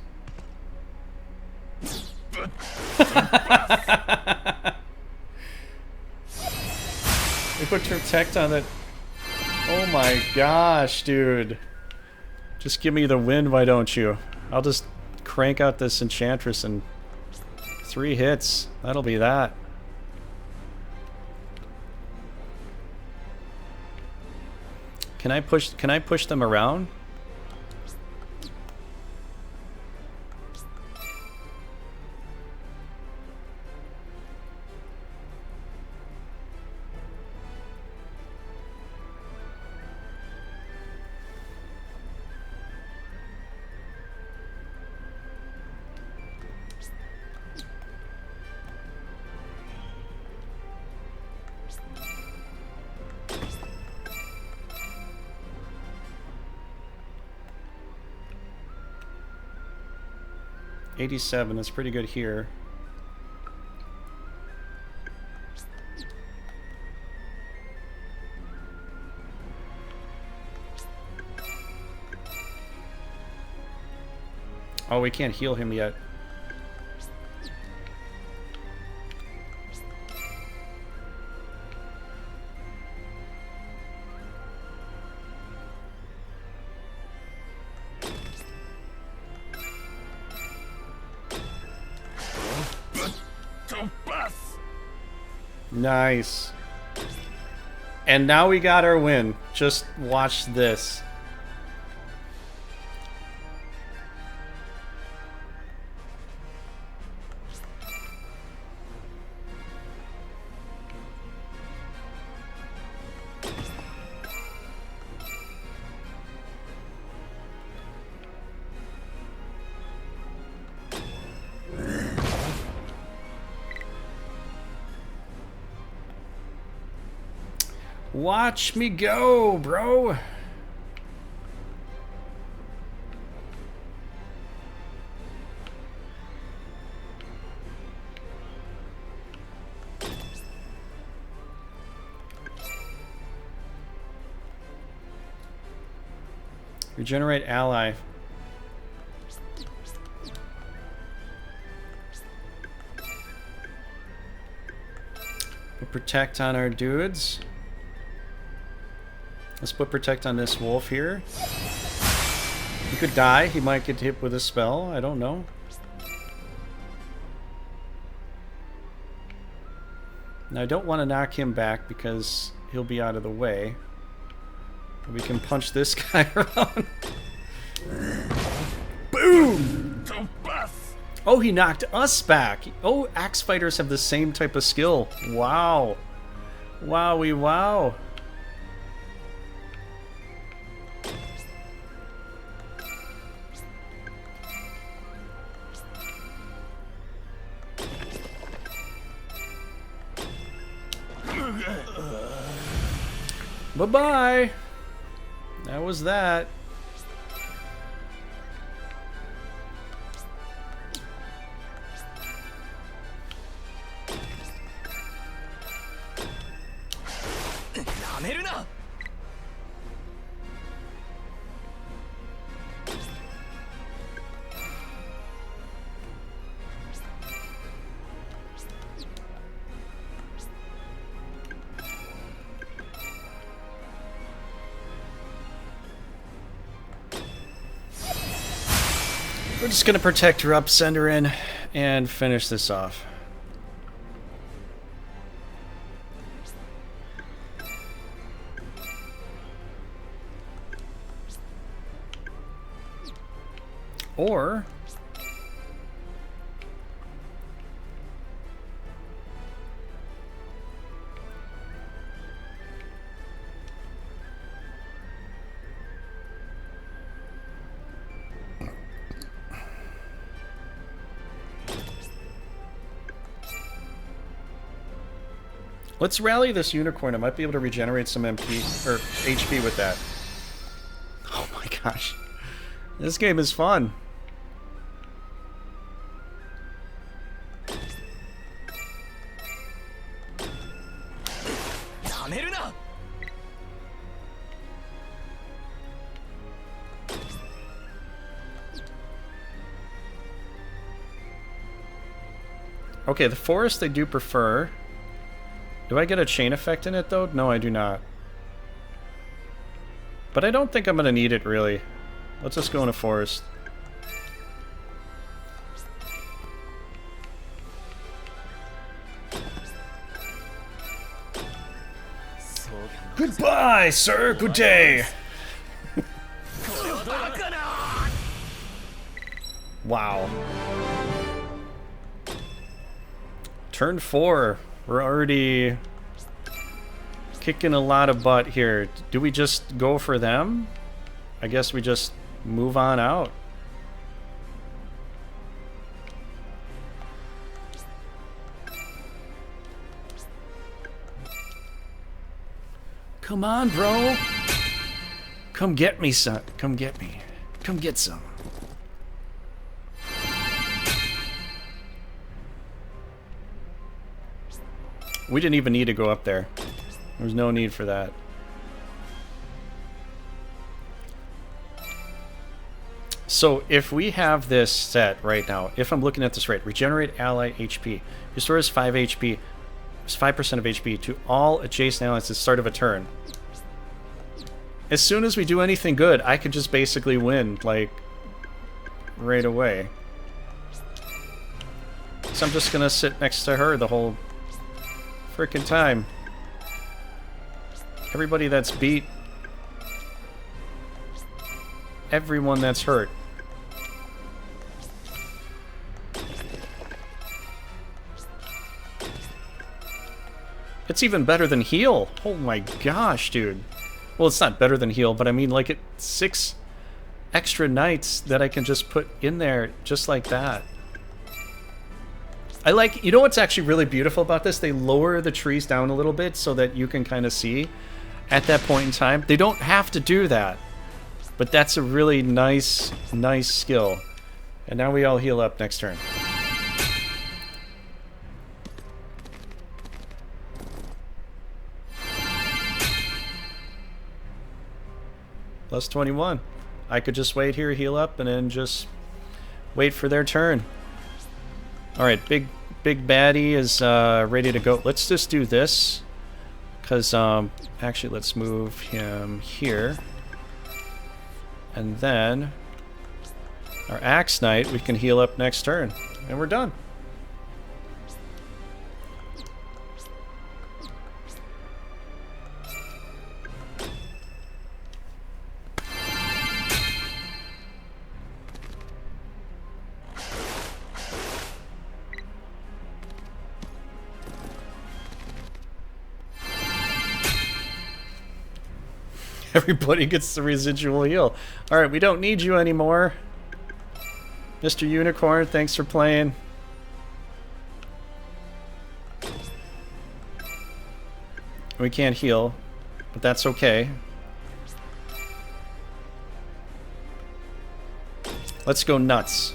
They put protect on it. Oh my gosh, dude. Just give me the wind, why don't you? I'll just crank out this enchantress and 3 hits. That'll be that. Can I push them around? $87, that's pretty good here. Oh, we can't heal him yet. Nice. And now we got our win. Just watch this. Watch me go, bro. Regenerate ally. We'll protect on our dudes. Let's put protect on this wolf here. could die. He might get hit with a spell. I don't know. Now, I don't want to knock him back because he'll be out of the way. We can punch this guy around. Boom! Oh, he knocked us back. Oh, axe fighters have the same type of skill. Wow. Wowie wow. Bye-bye. That was that. We're just gonna protect her up, send her in, and finish this off. Or let's rally this unicorn. I might be able to regenerate some MP or HP with that. Oh my gosh. This game is fun. Okay, the forest I do prefer. Do I get a chain effect in it, though? No, I do not. But I don't think I'm going to need it, really. Let's just go in a forest. Goodbye, sir! Good day! Wow. Turn 4. We're already kicking a lot of butt here. Do we just go for them? I guess we just move on out. Come on, bro. Come get me, son. Come get me. Come get some. We didn't even need to go up there. There's no need for that. So if we have this set right now, if I'm looking at this right, regenerate ally HP, restores 5 HP, 5% of HP to all adjacent allies at the start of a turn. As soon as we do anything good, I could just basically win, like, right away. So I'm just gonna sit next to her the whole frickin' time. Everybody that's beat. Everyone that's hurt. It's even better than heal. Oh my gosh, dude. Well, it's not better than heal, but I mean, like, it's 6 extra knights that I can just put in there just like that. I like, you know what's actually really beautiful about this? They lower the trees down a little bit so that you can kind of see at that point in time. They don't have to do that, but that's a really nice skill. And now we all heal up next turn. Plus 21. I could just wait here, heal up, and then just wait for their turn. Alright, big baddie is ready to go. Let's just do this. Because, actually, let's move him here. And then our Axe Knight, we can heal up next turn. And we're done. Everybody gets the residual heal. Alright, we don't need you anymore. Mr. Unicorn, thanks for playing. We can't heal, but that's okay. Let's go nuts.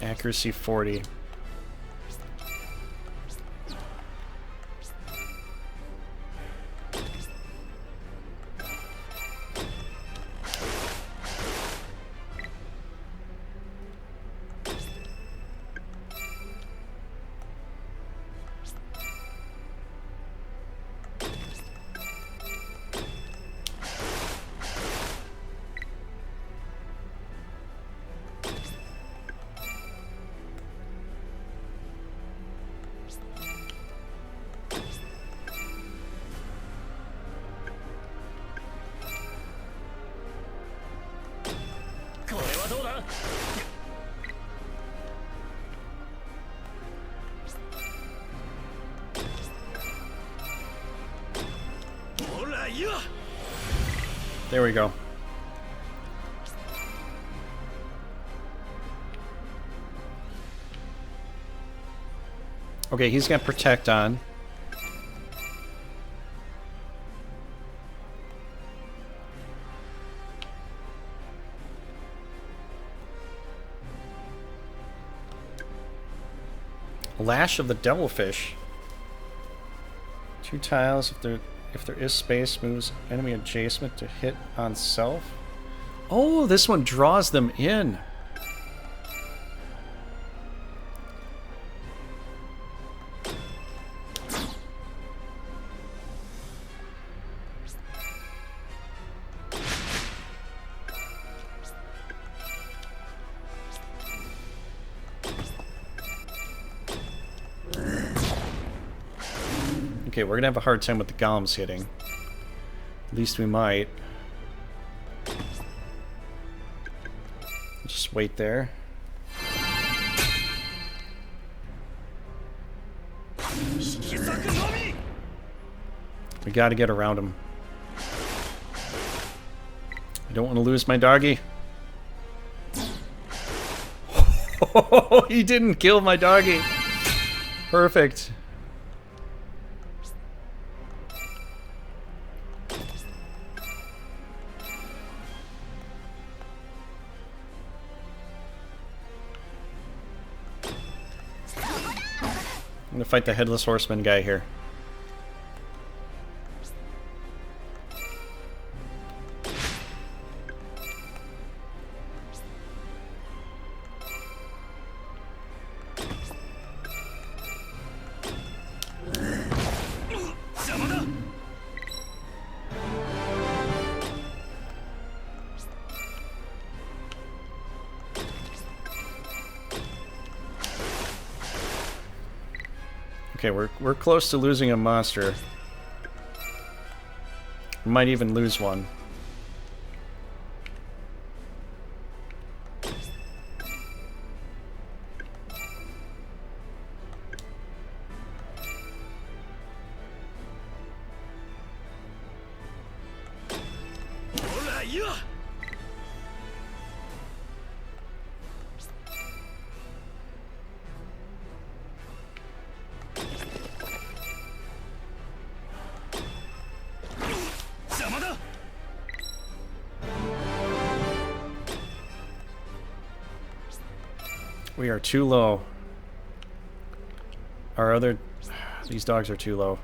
Accuracy 40. There we go. Okay, he's got Protect on. Lash of the Devilfish. 2 tiles if there is space, moves enemy adjacent to hit on self. Oh, this one draws them in. Okay, we're gonna have a hard time with the golems hitting. At least we might. Just wait there. We gotta get around him. I don't want to lose my doggy. Oh, he didn't kill my doggy. Perfect. I'm gonna fight the Headless Horseman guy here. Okay, we're close to losing a monster. We might even lose one. らいいわ。邪魔だ。 We are too low. Our other... These dogs are too low.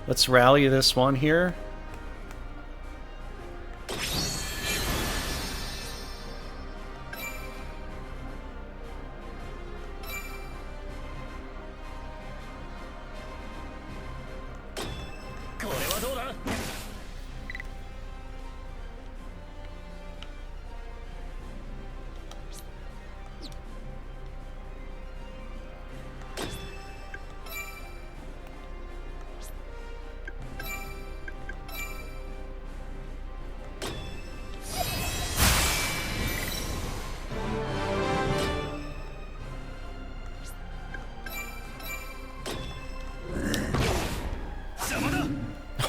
Let's rally this one here.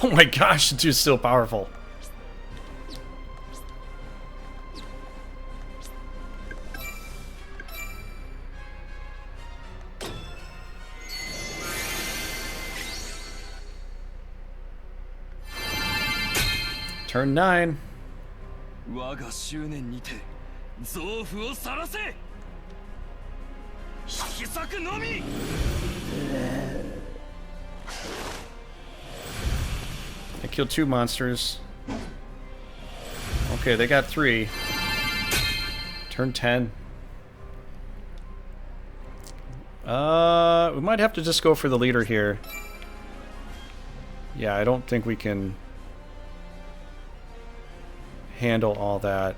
Oh my gosh, the dude's still powerful. Turn 9. 我が執念にて臓腑を晒せ。引き裂くのみ。 I killed 2 monsters. Okay, they got 3. Turn 10. We might have to just go for the leader here. Yeah, I don't think we can handle all that.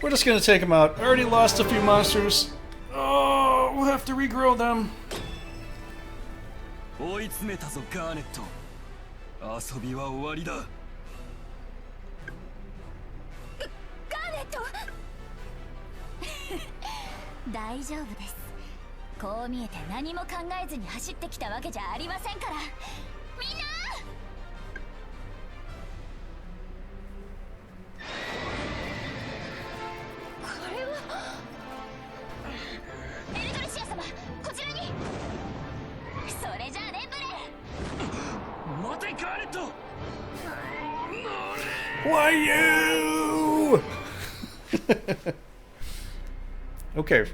We're just gonna take them out. I already lost a few monsters. Oh, we'll have to regrow them. 追い詰めたぞガーネット。遊びは終わりだ。ガーネット大丈夫です。こう見えて何も考えずに走ってきたわけじゃありませんから。みんなこれはエルドレシア様、こちらに。それじゃあレンブレン。待てガーネット。 Why you? Okay.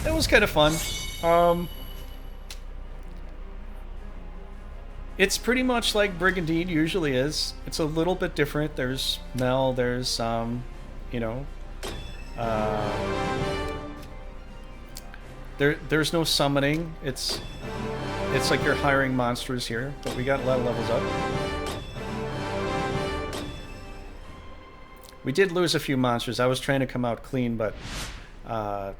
That was kind of fun. It's pretty much like Brigandine usually is. It's a little bit different. There's Mel, there's, you know, there's no summoning. It's like you're hiring monsters here, but we got a lot of levels up. We did lose a few monsters. I was trying to come out clean, but it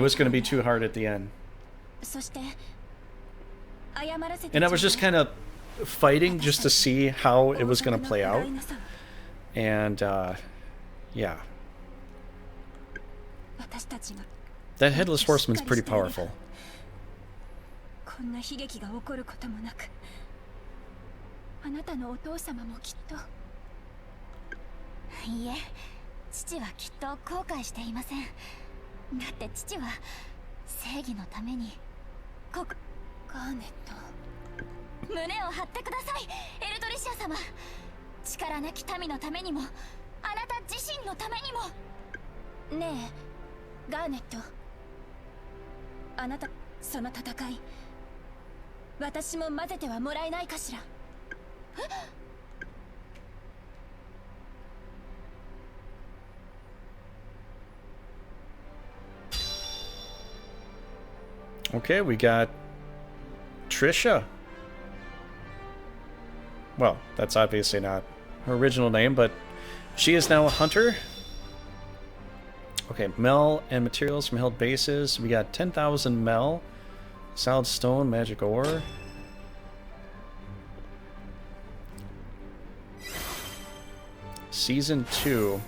was going to be too hard at the end. And I was just kind of fighting just to see how it was going to play out. And, yeah. That Headless Horseman's pretty powerful. こんな悲劇が起こることもなく、あなたのお父様もきっと。いいえ、父はきっと後悔していません。だって父は正義のためにガーネット、胸を張ってくださいエルトリシア様。力なき民のためにも、あなた自身のためにも。ねえガーネット、あなたその戦い私も混ぜてはもらえないかしら。Okay, we got Trisha. Well, that's obviously not her original name, but she is now a hunter. Okay, mel and materials from held bases. We got 10,000 mel, solid stone, magic ore. Season 2.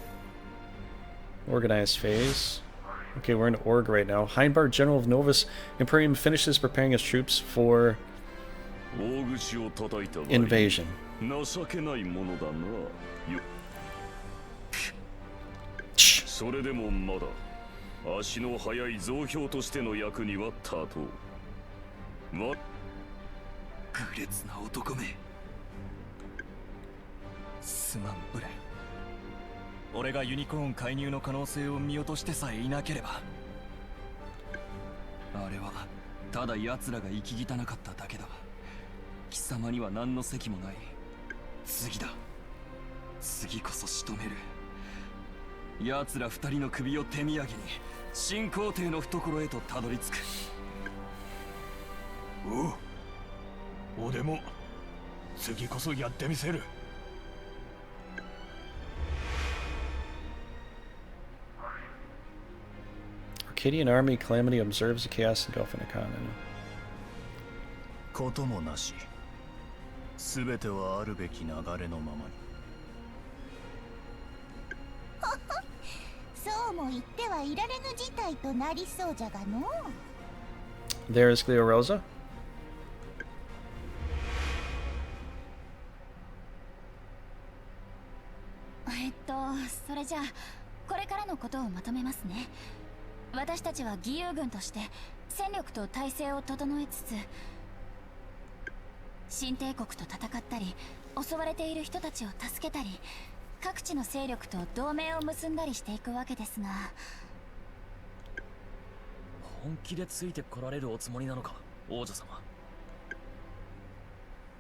Organized phase. Okay, we're in Org right now. Heinbard, General of Novus Imperium, finishes preparing his troops for invasion. それでもまだ足の速い増票としての役には立とう。愚劣な男め。すまんブレン。俺がユニコーン介入の可能性を見落としてさえいなければ。あれはただ奴らが生き汚かっただけだ。貴様には何の責もない。次だ。次こそ仕留める。奴ら二人の首を手土産に新皇帝の懐へとたどり着く。おう、俺も次こそやってみせる。Arcadian army calamity observes the chaos engulfing the continent. こともなし。すべてはあるべき流れのままに。そうも言ってはいられぬ事態となりそうじゃがの。There's Gloriosa. それじゃあこれからのことをまとめますね。私たちは義勇軍として戦力と体制を整えつつ、新帝国と戦ったり襲われている人たちを助けたり、各地の勢力と同盟を結んだりしていくわけですが。本気でついてこられるおつもりなのか、王女様。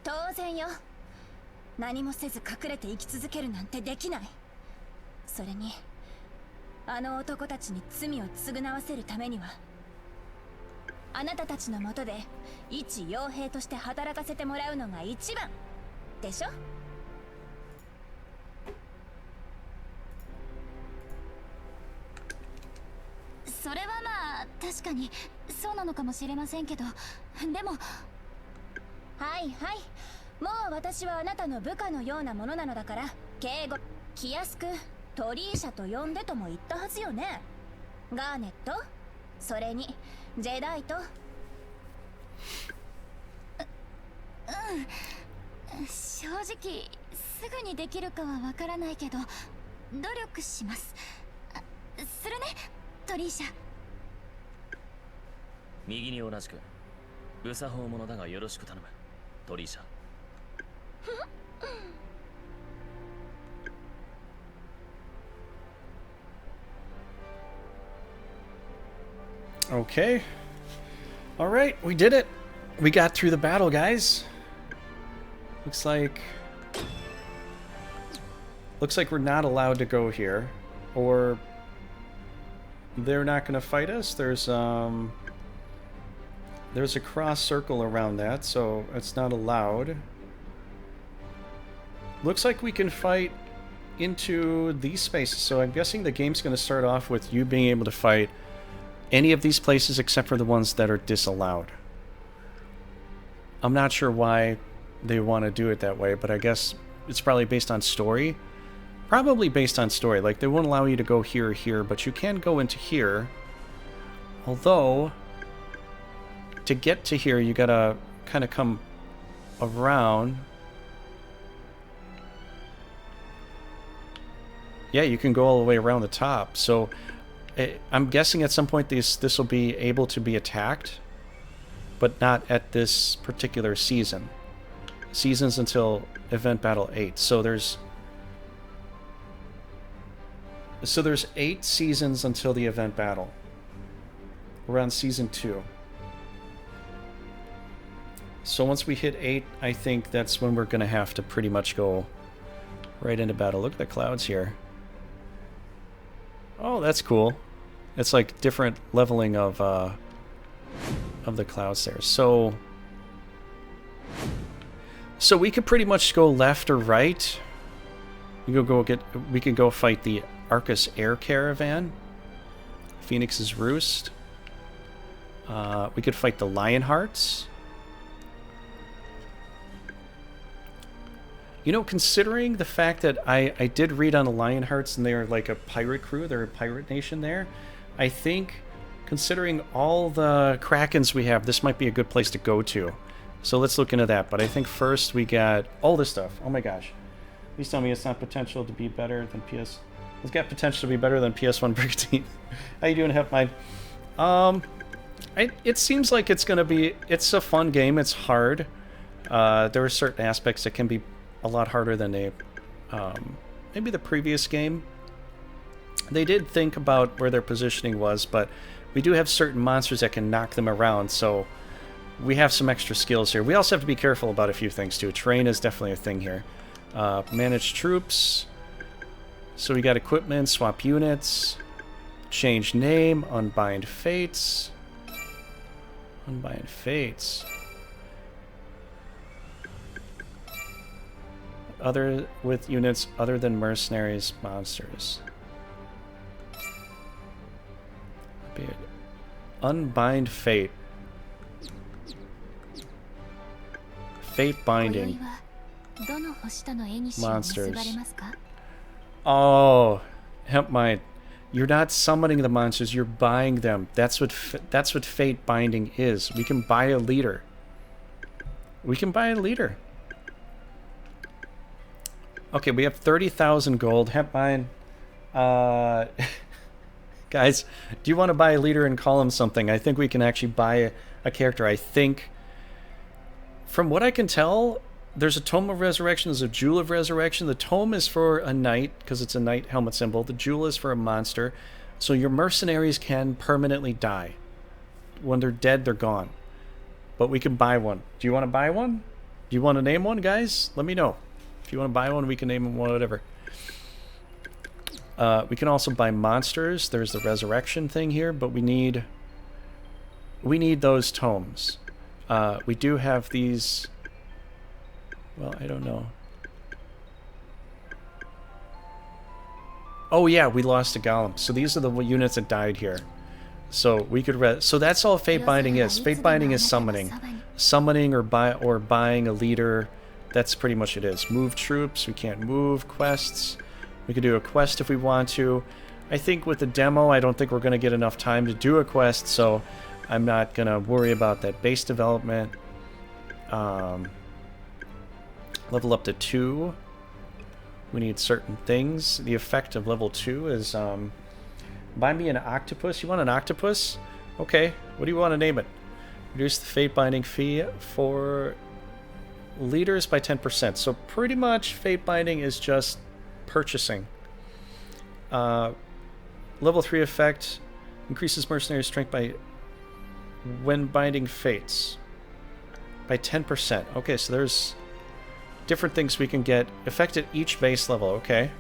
当然よ。何もせず隠れて生き続けるなんてできない。それにあの男たちに罪を償わせるためには、あなたたちのもとで一傭兵として働かせてもらうのが一番でしょ。それはまあ確かにそうなのかもしれませんけど、でもはいはい、もう私はあなたの部下のようなものなのだから、敬語気安くトリーシャと呼んでとも言ったはずよね。ガーネット、それにジェダイト。正直すぐにできるかはわからないけど努力します。するねトリーシャ。右に同じく無作法者だがよろしく頼むトリーシャ。Okay. All right, we did it. We got through the battle, guys. Looks like we're not allowed to go here, or they're not going to fight us. There's a cross circle around that, so it's not allowed. Looks like we can fight into these spaces, so I'm guessing the game's going to start off with you being able to fight any of these places except for the ones that are disallowed. I'm not sure why they want to do it that way, but I guess it's probably based on story. Probably based on story. Like, they won't allow you to go here or here, but you can go into here. Although, to get to here, you gotta kind of come around. Yeah, you can go all the way around the top. So I'm guessing at some point this will be able to be attacked, but not at this particular season. Seasons until Event Battle 8. So there's 8 seasons until the Event Battle. We're on Season 2. So once we hit 8, I think that's when we're going to have to pretty much go right into battle. Look at the clouds here. Oh, that's cool. It's like different leveling of the clouds there. So we could pretty much go left or right. We could go fight the Arcus Air Caravan, Phoenix's Roost. We could fight the Lionhearts. You know, considering the fact that I did read on the Lionhearts and they're like a pirate crew, they're a pirate nation there, I think, considering all the Krakens we have, this might be a good place to go to. So let's look into that. But I think first we got all this stuff. Oh my gosh. Please tell me it's not potential to be better than PS... It's got potential to be better than PS1 Brigandine. How you doing, Hepmine? It seems like it's going to be... It's a fun game. It's hard. There are certain aspects that can be a lot harder than maybe the previous game. They did think about where their positioning was, but we do have certain monsters that can knock them around, so we have some extra skills here. We also have to be careful about a few things too. Terrain is definitely a thing here. Manage troops. So we got equipment, swap units, change name, unbind fates. Unbind fates. Other with units other than mercenaries, monsters. Unbind fate. Fate binding. Monsters. Oh, Hempmine. You're not summoning the monsters, you're buying them. That's what fate binding is. We can buy a leader. We can buy a leader. Okay, we have 30,000 gold. Hempmine. Guys, do you want to buy a leader and call him something? I think we can actually buy a character. I think, from what I can tell, there's a Tome of Resurrection, there's a Jewel of Resurrection. The Tome is for a knight, because it's a knight helmet symbol. The Jewel is for a monster. So your mercenaries can permanently die. When they're dead, they're gone. But we can buy one. Do you want to buy one? Do you want to name one, guys? Let me know. If you want to buy one, we can name them whatever. We can also buy monsters. There's the resurrection thing here, but we need those tomes. We do have these. Well, I don't know. Oh yeah, we lost a golem. So these are the units that died here. So we could so that's all fate binding is. Fate binding is summoning, or buying a leader. That's pretty much it is. Move troops. We can't move quests. We could do a quest if we want to. I think with the demo, I don't think we're going to get enough time to do a quest, so I'm not going to worry about that. Base development. Level up to 2. We need certain things. The effect of level 2 is buy me an octopus. You want an octopus? Okay. What do you want to name it? Reduce the fate binding fee for leaders by 10%. So pretty much fate binding is just purchasing. Level 3 effect increases mercenary strength by when binding fates by 10%. Okay, so there's different things we can get. Effect at each base level. Okay.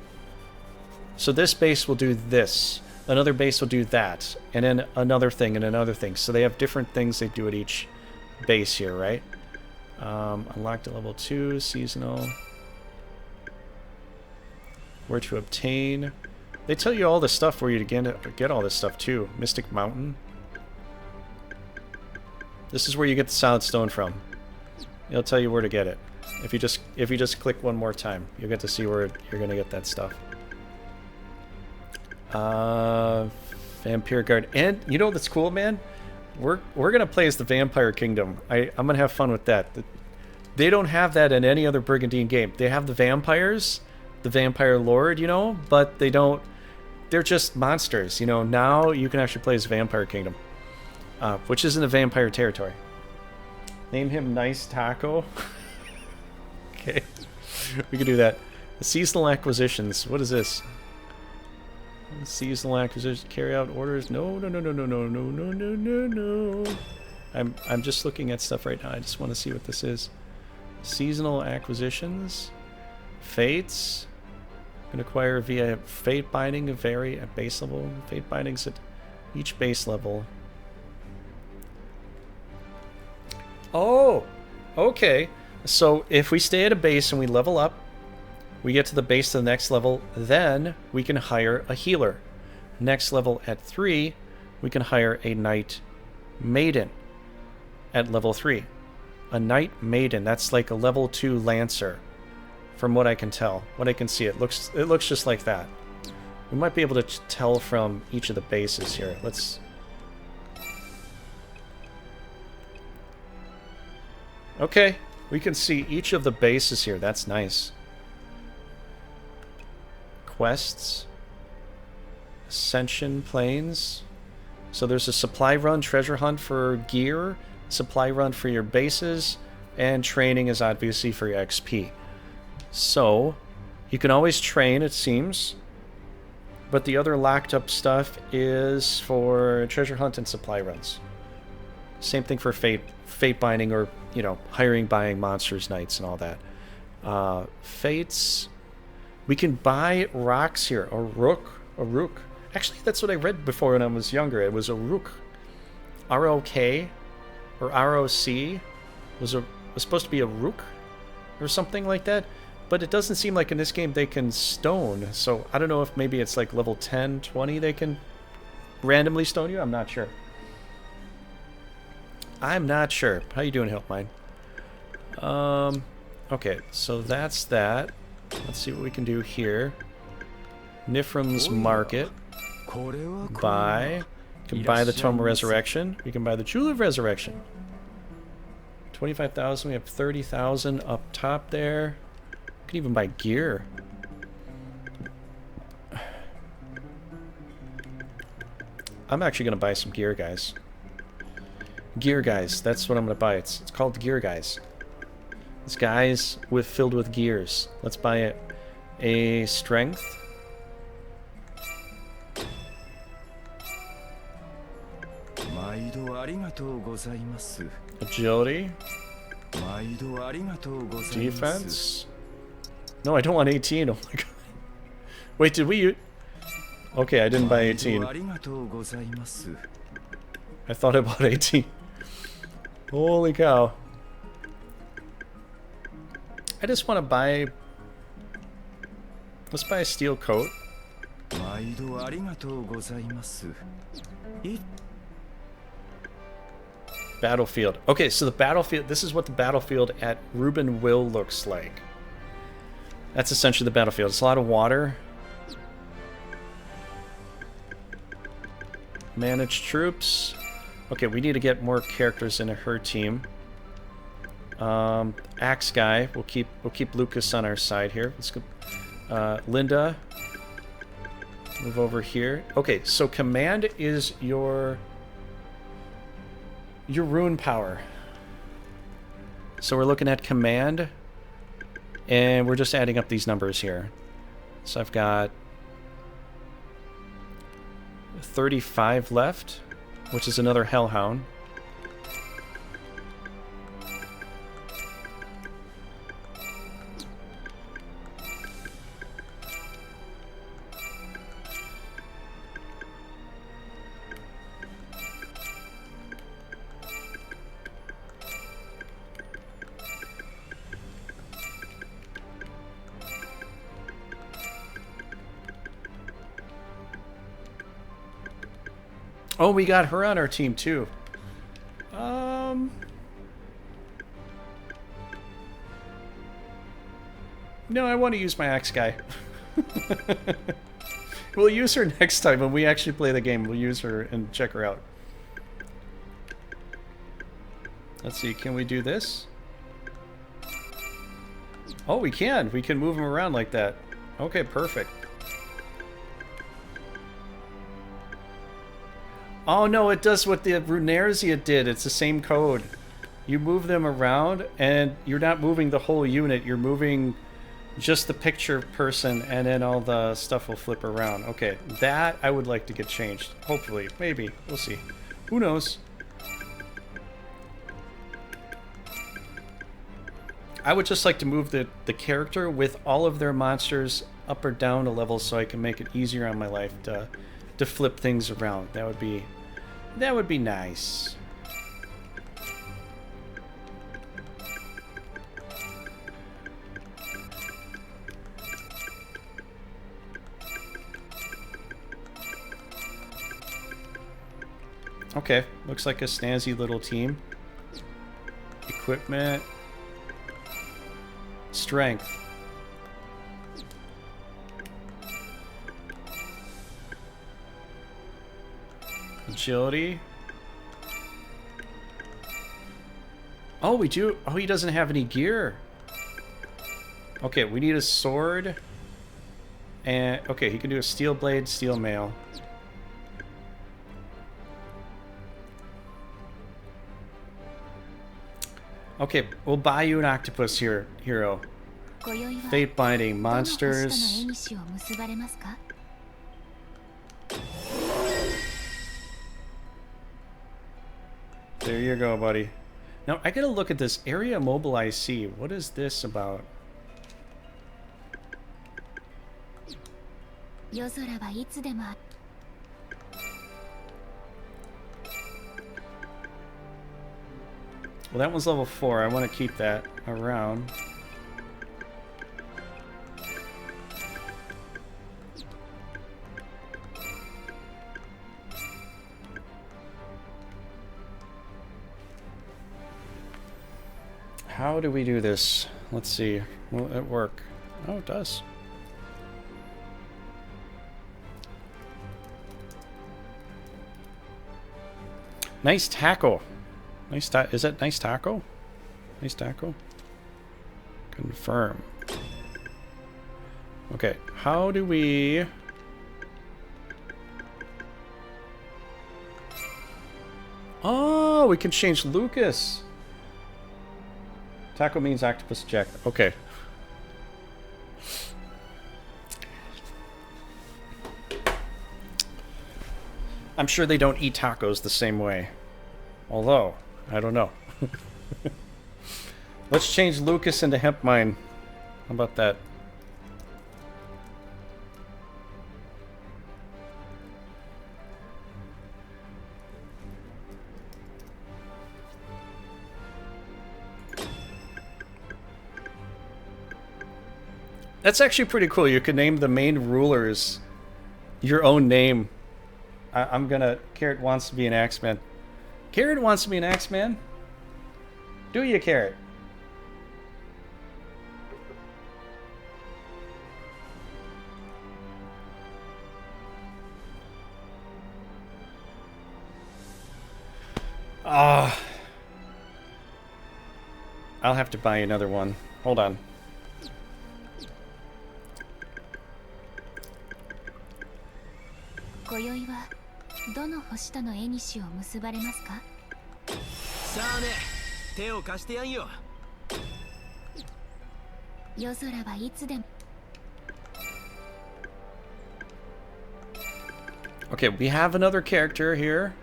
So this base will do this. Another base will do that. And then another thing and another thing. So they have different things they do at each base here, right? Unlocked at level 2. Seasonal. Where to obtain. They tell you all the stuff where you get all this stuff too. Mystic Mountain. This is where you get the Solid Stone from. It'll tell you where to get it. If you just click one more time, you'll get to see where you're gonna get that stuff. Vampire Guard, and you know what's cool, man? We're gonna play as the Vampire Kingdom. I'm gonna have fun with that. They don't have that in any other Brigandine game. They have the vampires. the Vampire Lord, you know, but they don't... They're just monsters, you know. Now you can actually play as Vampire Kingdom, which isn't a vampire territory. Name him Nice Taco. Okay, we can do that. The seasonal acquisitions. What is this? Seasonal acquisitions. Carry out orders. No, no, no, no, no, no, no, no, no, no, no. I'm just looking at stuff right now. I just want to see what this is. Seasonal acquisitions. Fates. Can acquire via fate binding, vary at base level. Fate bindings at each base level. Oh, okay. So if we stay at a base and we level up, we get to the base of the next level, then we can hire a healer. Next level at 3, we can hire a Knight Maiden at level 3. A Knight Maiden, that's like a level 2 Lancer. From what I can tell, what I can see, it looks just like that. We might be able to tell from each of the bases here. Let's... Okay, we can see each of the bases here. That's nice. Quests. Ascension Plains. So there's a supply run, treasure hunt for gear, supply run for your bases, and training is obviously for your XP. So, you can always train, it seems, but the other locked up stuff is for treasure hunt and supply runs. Same thing for fate binding, or, you know, hiring, buying monsters, knights, and all that. Fates, we can buy rocks here. A rook. Actually, that's what I read before when I was younger. It was a rook. R-O-K or R-O-C was supposed to be a rook or something like that. But it doesn't seem like in this game they can stone, so I don't know if maybe it's like level 10, 20 they can randomly stone you? I'm not sure. I'm not sure. How you doing, Helpmine? Okay, so that's that. Let's see what we can do here. Nifrim's Market. Buy. We can buy the Tome of Resurrection. We can buy the Jewel of Resurrection. 25,000. We have 30,000 up top there. We can even buy gear. I'm actually going to buy some gear, guys. Gear guys, that's what I'm going to buy. It's called Gear Guys. It's guys filled with gears. Let's buy it. A strength. Agility. Defense. No, I don't want 18. Oh my god. Wait, did we... Okay, I didn't buy 18. I thought I bought 18. Holy cow. I just want to buy... Let's buy a steel coat. Battlefield. Okay, so the battlefield... This is what the battlefield at Reuben Will looks like. That's essentially the battlefield. It's a lot of water. Manage troops. Okay, we need to get more characters into her team. Axe guy. We'll keep Lucas on our side here. Let's go. Linda. Move over here. Okay, so command is your rune power. So we're looking at command, and we're just adding up these numbers here. So I've got 35 left, which is another Hellhound. Oh, we got her on our team too. No, I want to use my axe guy. We'll use her next time when we actually play the game. We'll use her and check her out. Let's see, can we do this? Oh, we can. We can move him around like that. Okay, perfect. Oh no, it does what the Runerzia did. It's the same code. You move them around, and you're not moving the whole unit. You're moving just the picture person, and then all the stuff will flip around. Okay, that I would like to get changed. Hopefully. Maybe. We'll see. Who knows? I would just like to move the character with all of their monsters up or down a level so I can make it easier on my life to flip things around. That would be nice. Okay, looks like a snazzy little team. Equipment. Strength. Agility. Oh, we do. Oh, he doesn't have any gear. Okay, we need a sword. And okay, he can do a steel blade, steel mail. Okay, we'll buy you an octopus here, hero. Fate binding, monsters. There you go, buddy. Now, I gotta look at this area mobilize C. What is this about? Well, that one's level 4. I want to keep that around. How do we do this? Let's see. Will it work? Oh, it does. Nice tackle. Nice is that nice taco? Nice taco? Confirm. Okay, how do we... Oh, we can change Lucas. Taco means octopus jack. Okay. I'm sure they don't eat tacos the same way. Although, I don't know. Let's change Lucas into hemp mine. How about that? That's actually pretty cool. You could name the main rulers your own name. I'm gonna... Carrot wants to be an Axeman. Carrot wants to be an Axeman? Do you, Carrot? Ah. I'll have to buy another one. Hold on. Okay, we have another character here.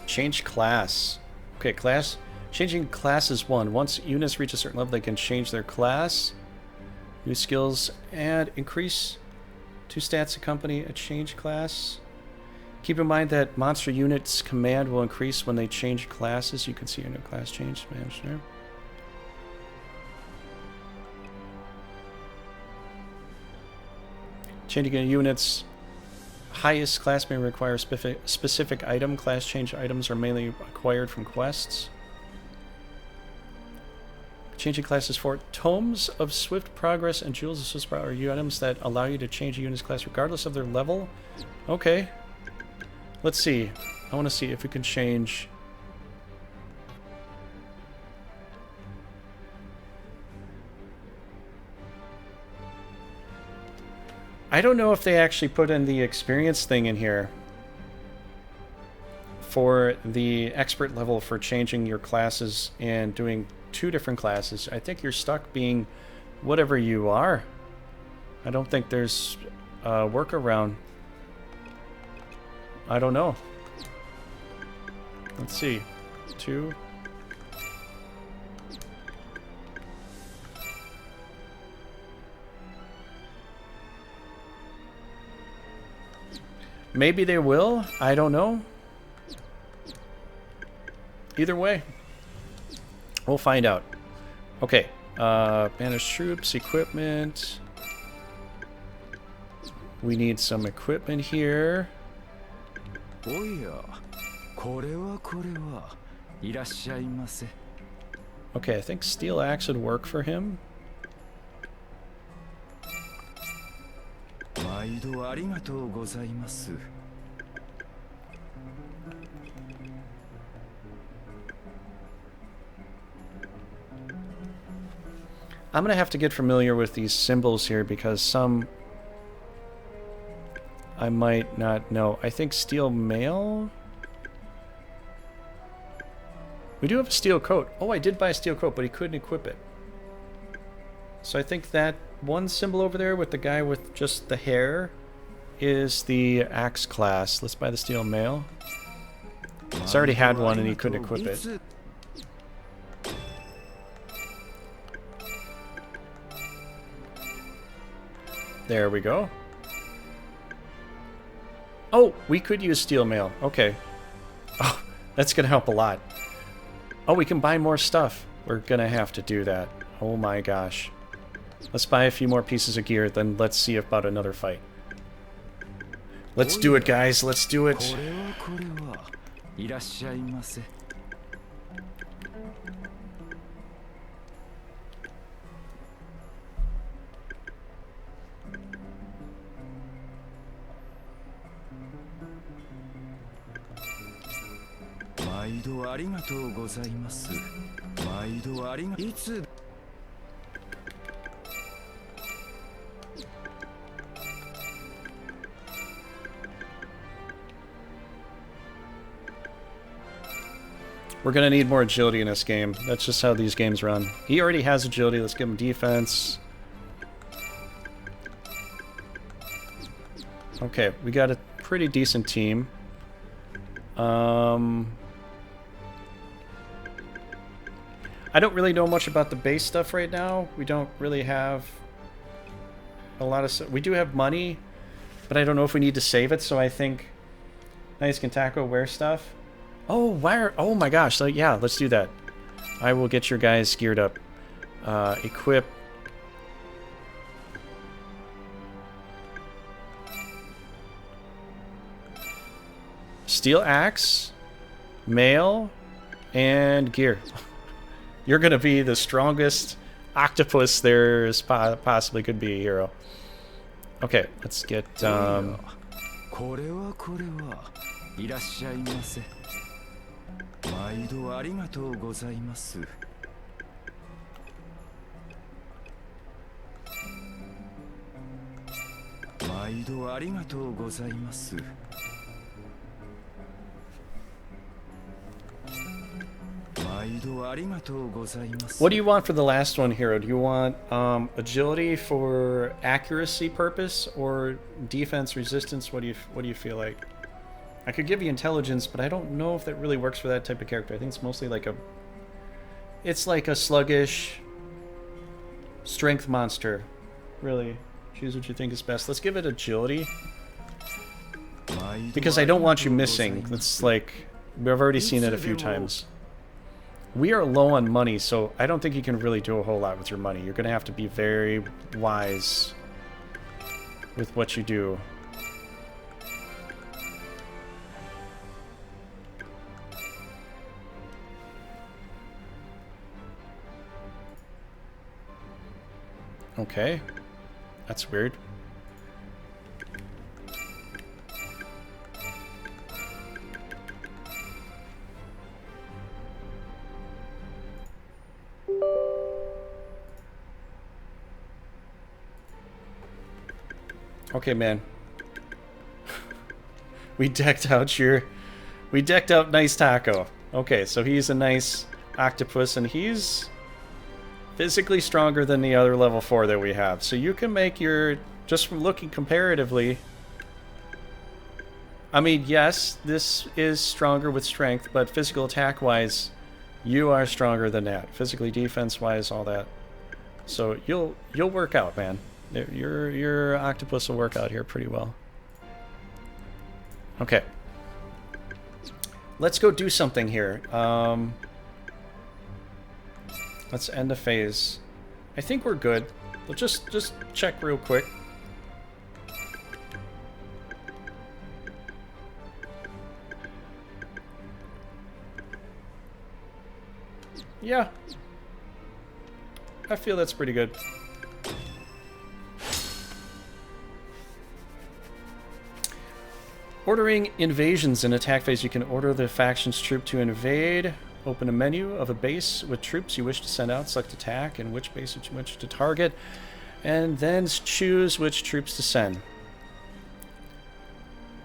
Change class. Okay, class. Changing class is 1. Once units reach a certain level, they can change their class. New skills and increase 2 stats accompany a change class. Keep in mind that monster units command will increase when they change classes. You can see your new class change managed there. Changing a unit's highest class may require specific item. Class change items are mainly acquired from quests. Changing classes for Tomes of Swift Progress and Jewels of Swift Progress are items that allow you to change a unit's class regardless of their level. Okay. Let's see. I want to see if we can change... I don't know if they actually put in the experience thing in here for the expert level for changing your classes and doing 2 different classes. I think you're stuck being whatever you are. I don't think there's a workaround. I don't know. Let's see. 2. Maybe they will. I don't know. Either way, we'll find out. Okay. Banished troops, equipment. We need some equipment here. Okay, I think steel axe would work for him. I'm gonna have to get familiar with these symbols here because some I might not know. I think steel mail? We do have a steel coat. Oh, I did buy a steel coat, but he couldn't equip it. So I think that one symbol over there with the guy with just the hair is the axe class. Let's buy the steel mail. He's already had one and he couldn't equip it. There we go. Oh, we could use steel mail. Okay. Oh, that's going to help a lot. Oh, we can buy more stuff. We're going to have to do that. Oh my gosh. Let's buy a few more pieces of gear, then let's see about another fight. Let's do it, guys. Let's do it. We're gonna need more agility in this game. That's just how these games run. He already has agility. Let's give him defense. Okay, we got a pretty decent team. I don't really know much about the base stuff right now. We don't really have a lot of... We do have money, but I don't know if we need to save it, so I think Knights can tackle wear stuff. Oh, wire! Oh my gosh! So yeah, let's do that. I will get your guys geared up. Equip. Steel axe, mail, and gear. You're gonna be the strongest octopus there's possibly could be, hero. Okay, let's get. What do you want for the last one, hero? Do you want agility for accuracy purpose or defense resistance? What do you feel like? I could give you intelligence, but I don't know if that really works for that type of character. I think it's mostly like a... It's like a sluggish strength monster. Really. Choose what you think is best. Let's give it agility. Because I don't want you missing. It's like... We've already seen it a few times. We are low on money, so I don't think you can really do a whole lot with your money. You're going to have to be very wise with what you do. Okay. That's weird. Okay, man. We decked out Nice Taco. Okay, so he's a nice octopus, and he's physically stronger than the other level 4 that we have. So you can make your, just from looking comparatively, I mean, yes, this is stronger with strength, but physical attack-wise, you are stronger than that. Physically, defense-wise, all that. So you'll work out, man. Your octopus will work out here pretty well. Okay. Let's go do something here. Let's end the phase. I think we're good. We'll just check real quick. Yeah. I feel that's pretty good. Ordering invasions in attack phase. You can order the faction's troop to invade. Open a menu of a base with troops you wish to send out. Select attack and which base you wish to target. And then choose which troops to send.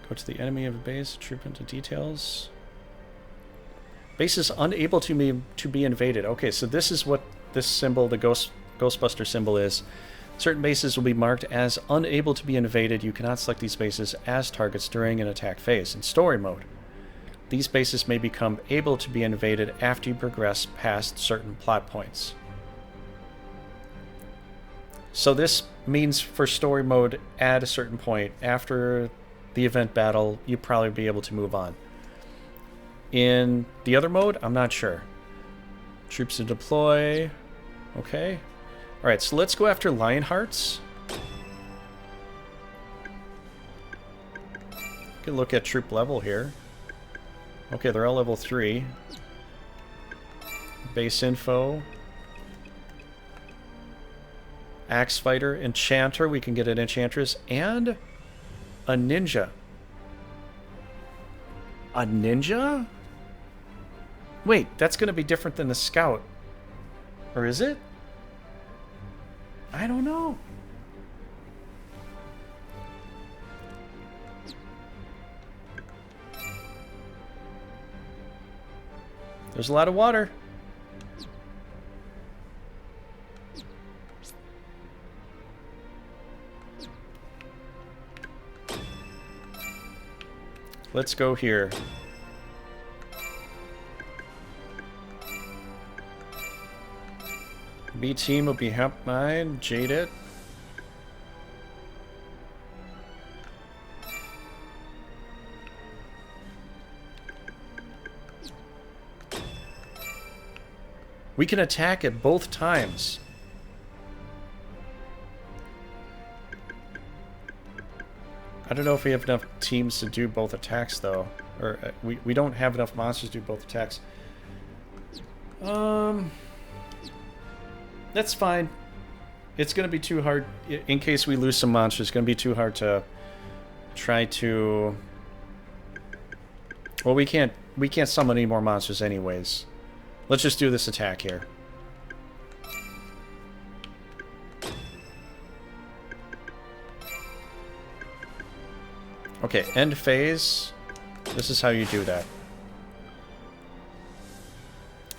Go to the enemy of a base. Troop into details. Base is unable to be invaded. Okay, so this is what this symbol, the Ghostbuster symbol, is. Certain bases will be marked as unable to be invaded. You cannot select these bases as targets during an attack phase. In story mode, these bases may become able to be invaded after you progress past certain plot points. So this means for story mode, at a certain point, after the event battle, you'll probably be able to move on. In the other mode, I'm not sure. Troops to deploy. Okay. Alright, so let's go after Lionhearts. You can look at troop level here. Okay, they're all level 3. Base info. Axe Fighter, Enchanter. We can get an Enchantress. And a Ninja. A Ninja? Wait, that's going to be different than the Scout. Or is it? I don't know. There's a lot of water. Let's go here. B team will be helped by Jaded. We can attack at both times. I don't know if we have enough teams to do both attacks, though. Or we don't have enough monsters to do both attacks. That's fine. It's going to be too hard. In case we lose some monsters, it's going to be too hard to try to... Well, we can't summon any more monsters anyways. Let's just do this attack here. Okay, end phase. This is how you do that.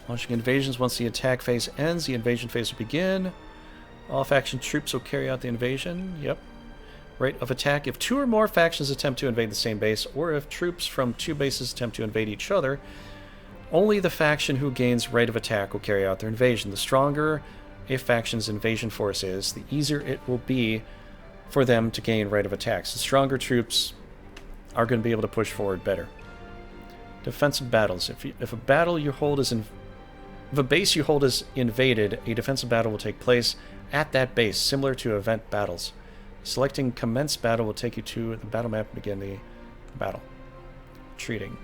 Launching invasions. Once the attack phase ends, the invasion phase will begin. All faction troops will carry out the invasion. Yep. Rate of attack. If 2 or more factions attempt to invade the same base, or if troops from 2 bases attempt to invade each other, only the faction who gains rate of attack will carry out their invasion. The stronger a faction's invasion force is, the easier it will be for them to gain rate of attacks. The stronger troops are going to be able to push forward better. Defensive battles. If a battle you hold is if a base you hold is invaded, a defensive battle will take place at that base, similar to event battles. Selecting commence battle will take you to the battle map and begin the battle. Treating.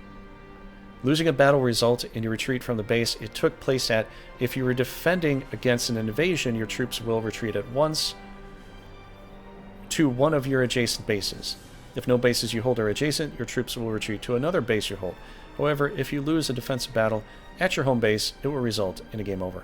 Losing a battle will result in your retreat from the base it took place at. If you were defending against an invasion, your troops will retreat at once to one of your adjacent bases. If no bases you hold are adjacent, your troops will retreat to another base you hold. However, if you lose a defensive battle at your home base, it will result in a game over.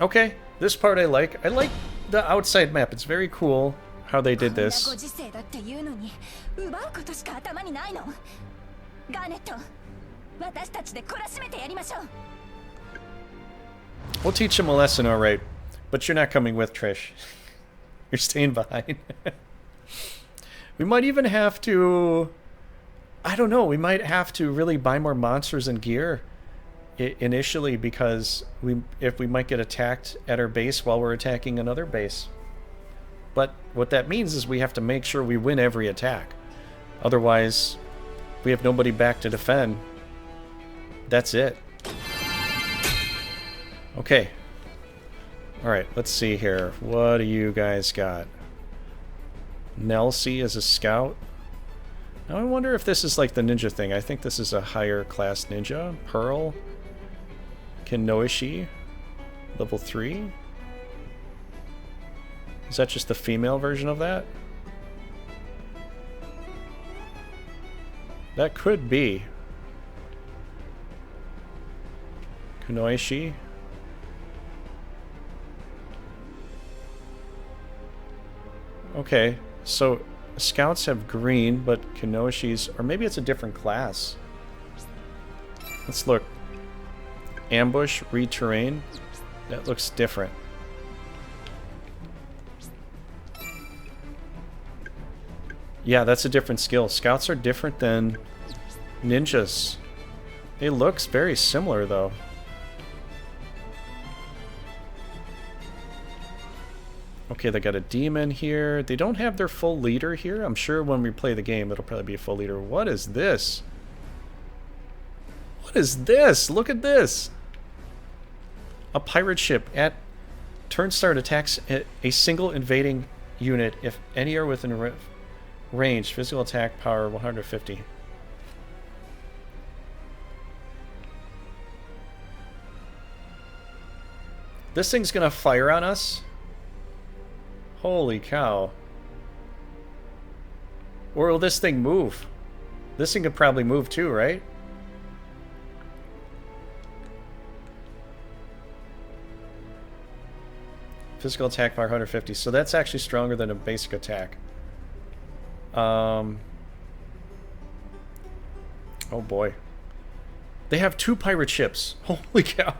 Okay, this part I like. I like the outside map. It's very cool how they did this. こんなご時世だっていうのに奪うことしか頭にないの。ガーネット、私たちで懲らしめてやりましょう。We'll teach him a lesson, alright. But you're not coming with, Trish. You're staying behind. We might even have to... I don't know, we might have to really buy more monsters and gear initially, because if we might get attacked at our base while we're attacking another base. But what that means is we have to make sure we win every attack. Otherwise, we have nobody back to defend. That's it. Okay. Alright, let's see here. What do you guys got? Nelsie is a scout. Now I wonder if this is like the ninja thing. I think this is a higher class ninja. Pearl. Kinoishi. Level 3. Is that just the female version of that? That could be. Kinoishi. Okay, so scouts have green, but Kinoishi's... Or maybe it's a different class. Let's look. Ambush, read terrain. That looks different. Yeah, that's a different skill. Scouts are different than ninjas. It looks very similar, though. Okay, they got a demon here. They don't have their full leader here. I'm sure when we play the game, it'll probably be a full leader. What is this? What is this? Look at this. A pirate ship at turn start attacks a single invading unit if any are within range. Physical attack power 150. This thing's gonna fire on us? Holy cow. Or will this thing move? This thing could probably move too, right? Physical attack power 150. So that's actually stronger than a basic attack. Oh boy. They have 2 pirate ships. Holy cow.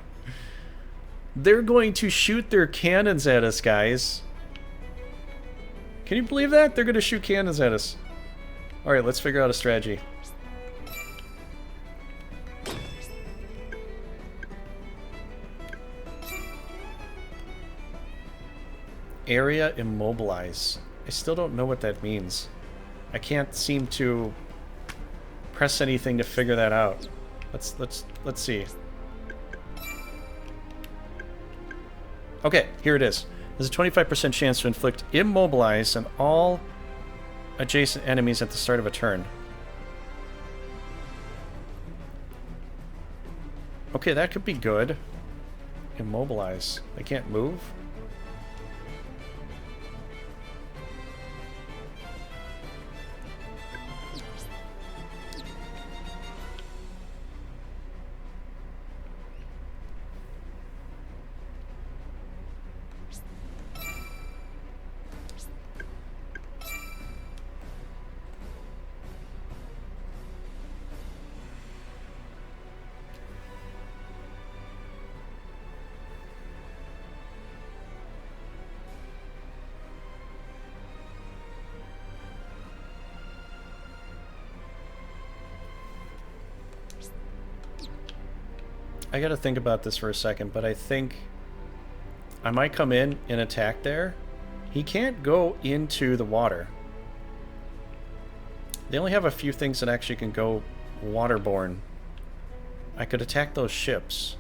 They're going to shoot their cannons at us, guys. Can you believe that? They're going to shoot cannons at us. Alright, let's figure out a strategy. Area immobilize. I still don't know what that means. I can't seem to press anything to figure that out. Let's see. Okay, here it is. There's a 25% chance to inflict immobilize on all adjacent enemies at the start of a turn. Okay, that could be good. Immobilize. They can't move? I gotta think about this for a second, but I think I might come in and attack there. He can't go into the water. They only have a few things that actually can go waterborne. I could attack those ships.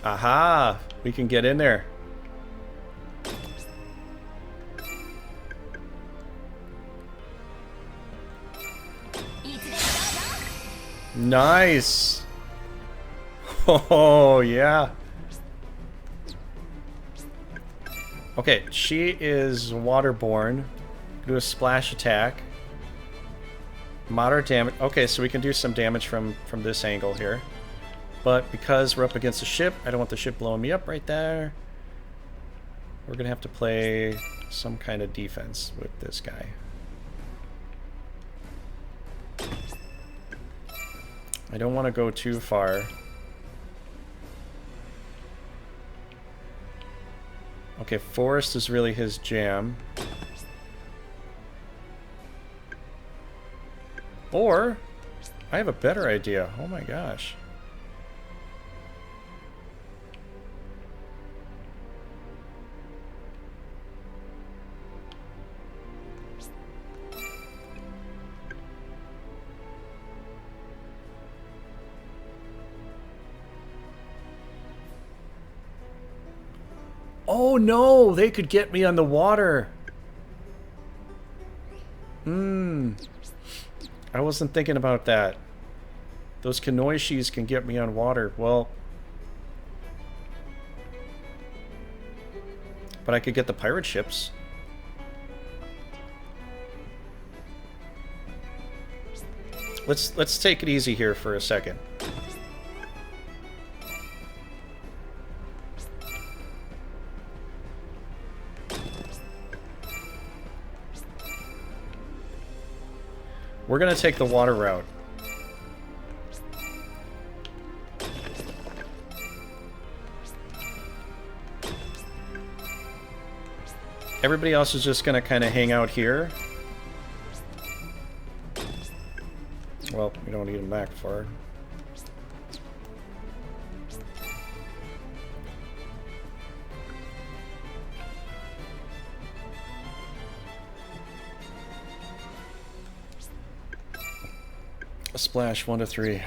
Aha! We can get in there. Nice! Oh, yeah. Okay, she is waterborne. Do a splash attack. Moderate damage. Okay, so we can do some damage from this angle here. But because we're up against the ship, I don't want the ship blowing me up right there. We're going to have to play some kind of defense with this guy. I don't want to go too far. Okay, forest is really his jam. Or, I have a better idea. Oh my gosh. Oh no, they could get me on the water. I wasn't thinking about that. Those Kanoishis can get me on water. Well, but I could get the pirate ships. Let's take it easy here for a second. We're gonna take the water route. Everybody else is just gonna kind of hang out here. Well, we don't need them back far. A splash, 1 to 3.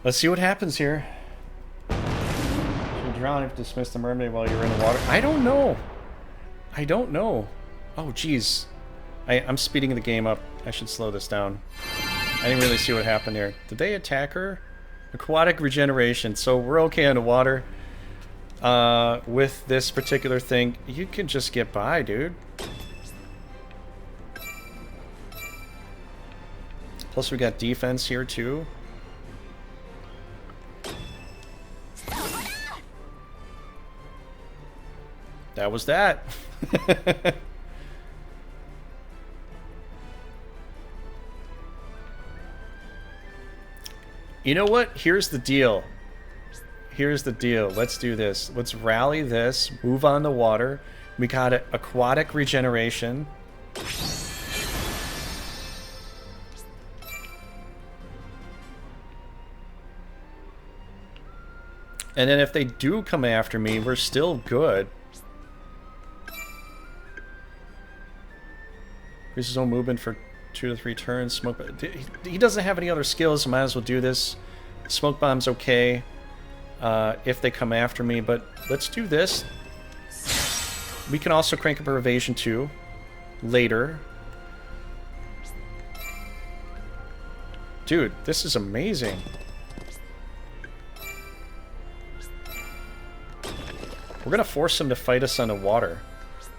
Let's see what happens here. Should drown if dismiss the mermaid while you're in the water. I don't know. I don't know. Oh, geez. I'm speeding the game up. I should slow this down. I didn't really see what happened there. Did they attack her? Aquatic regeneration. So we're okay on the water. With this particular thing, you can just get by, dude. Plus we got defense here too. That was that. You know what? Here's the deal. Here's the deal. Let's do this. Let's rally this. Move on the water. We got it. Aquatic regeneration. And then if they do come after me, we're still good. Increases his own movement for 2 to 3 turns. Smoke. He doesn't have any other skills, so might as well do this. Smoke bomb's okay if they come after me, but let's do this. We can also crank up our evasion too later. Dude, this is amazing. We're gonna force them to fight us on the water.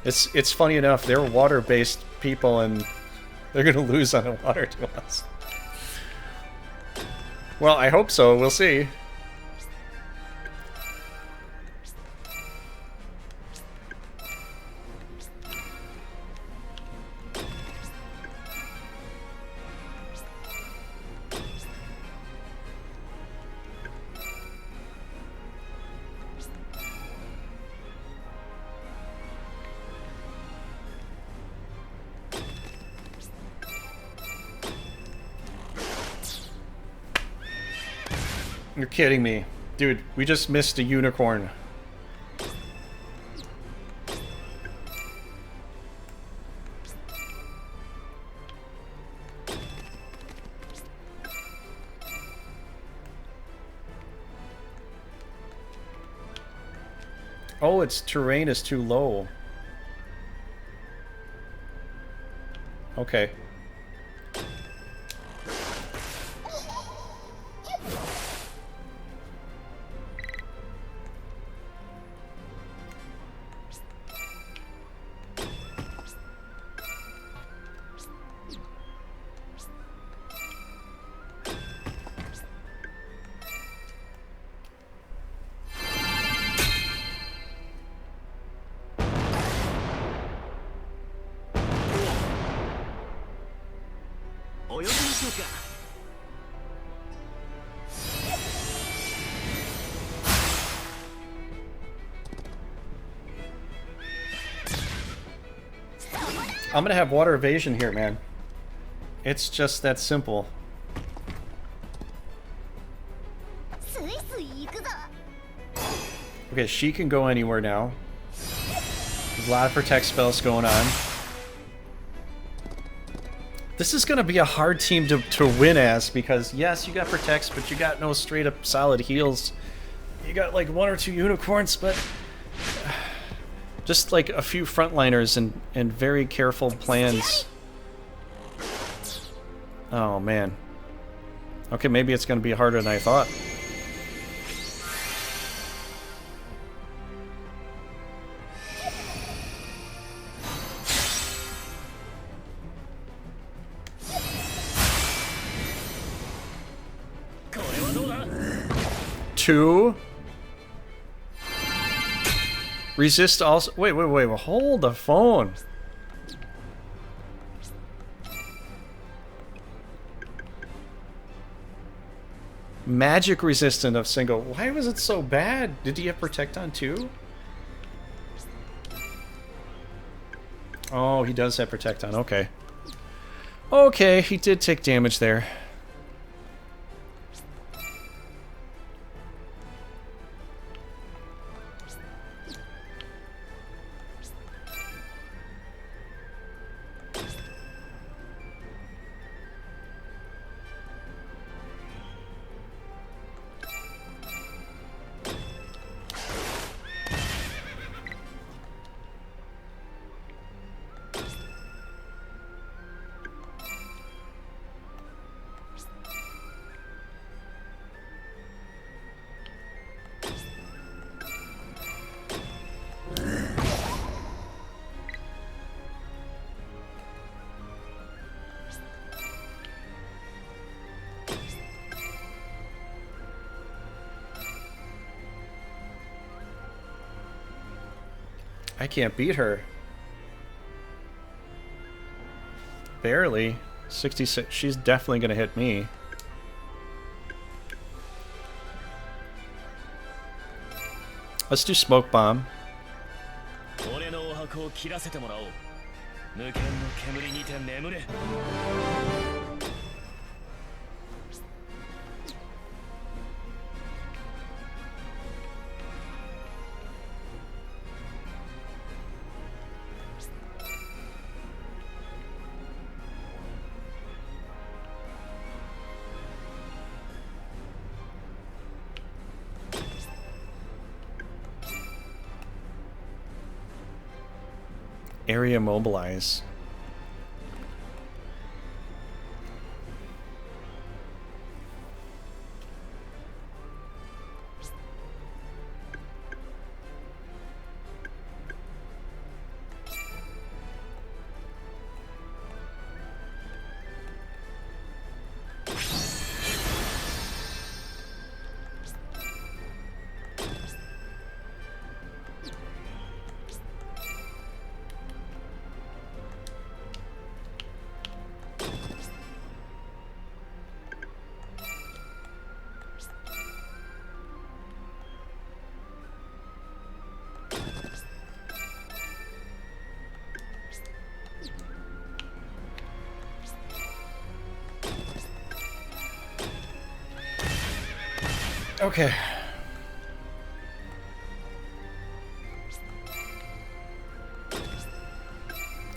It's funny enough, they're water-based people and they're gonna lose on the water to us. Well, I hope so. We'll see. You're kidding me. Dude, we just missed a unicorn. Oh, its terrain is too low. Okay. I'm gonna have water evasion here, man. It's just that simple. Okay, she can go anywhere now. There's a lot of protect spells going on. This is gonna be a hard team to win as, because yes, you got protects, but you got no straight up solid heals. You got like 1 or 2 unicorns, but just like a few frontliners and very careful plans. Oh man. Okay, maybe it's gonna be harder than I thought. Two. Resist also. Wait, hold the phone. Magic resistant of single. Why was it so bad? Did he have protect on too? Oh, he does have protect on. Okay. Okay, he did take damage there. I can't beat her. Barely. 66. She's definitely gonna hit me. Let's do smoke bomb. Area mobilize. Okay.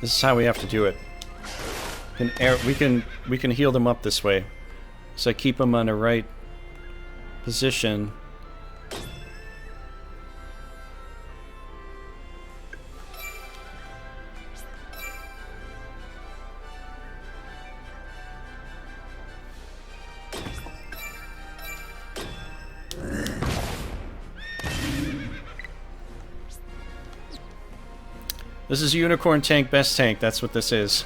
This is how we have to do it. We can heal them up this way. So I keep them on the right position. This is Unicorn Tank Best Tank, that's what this is.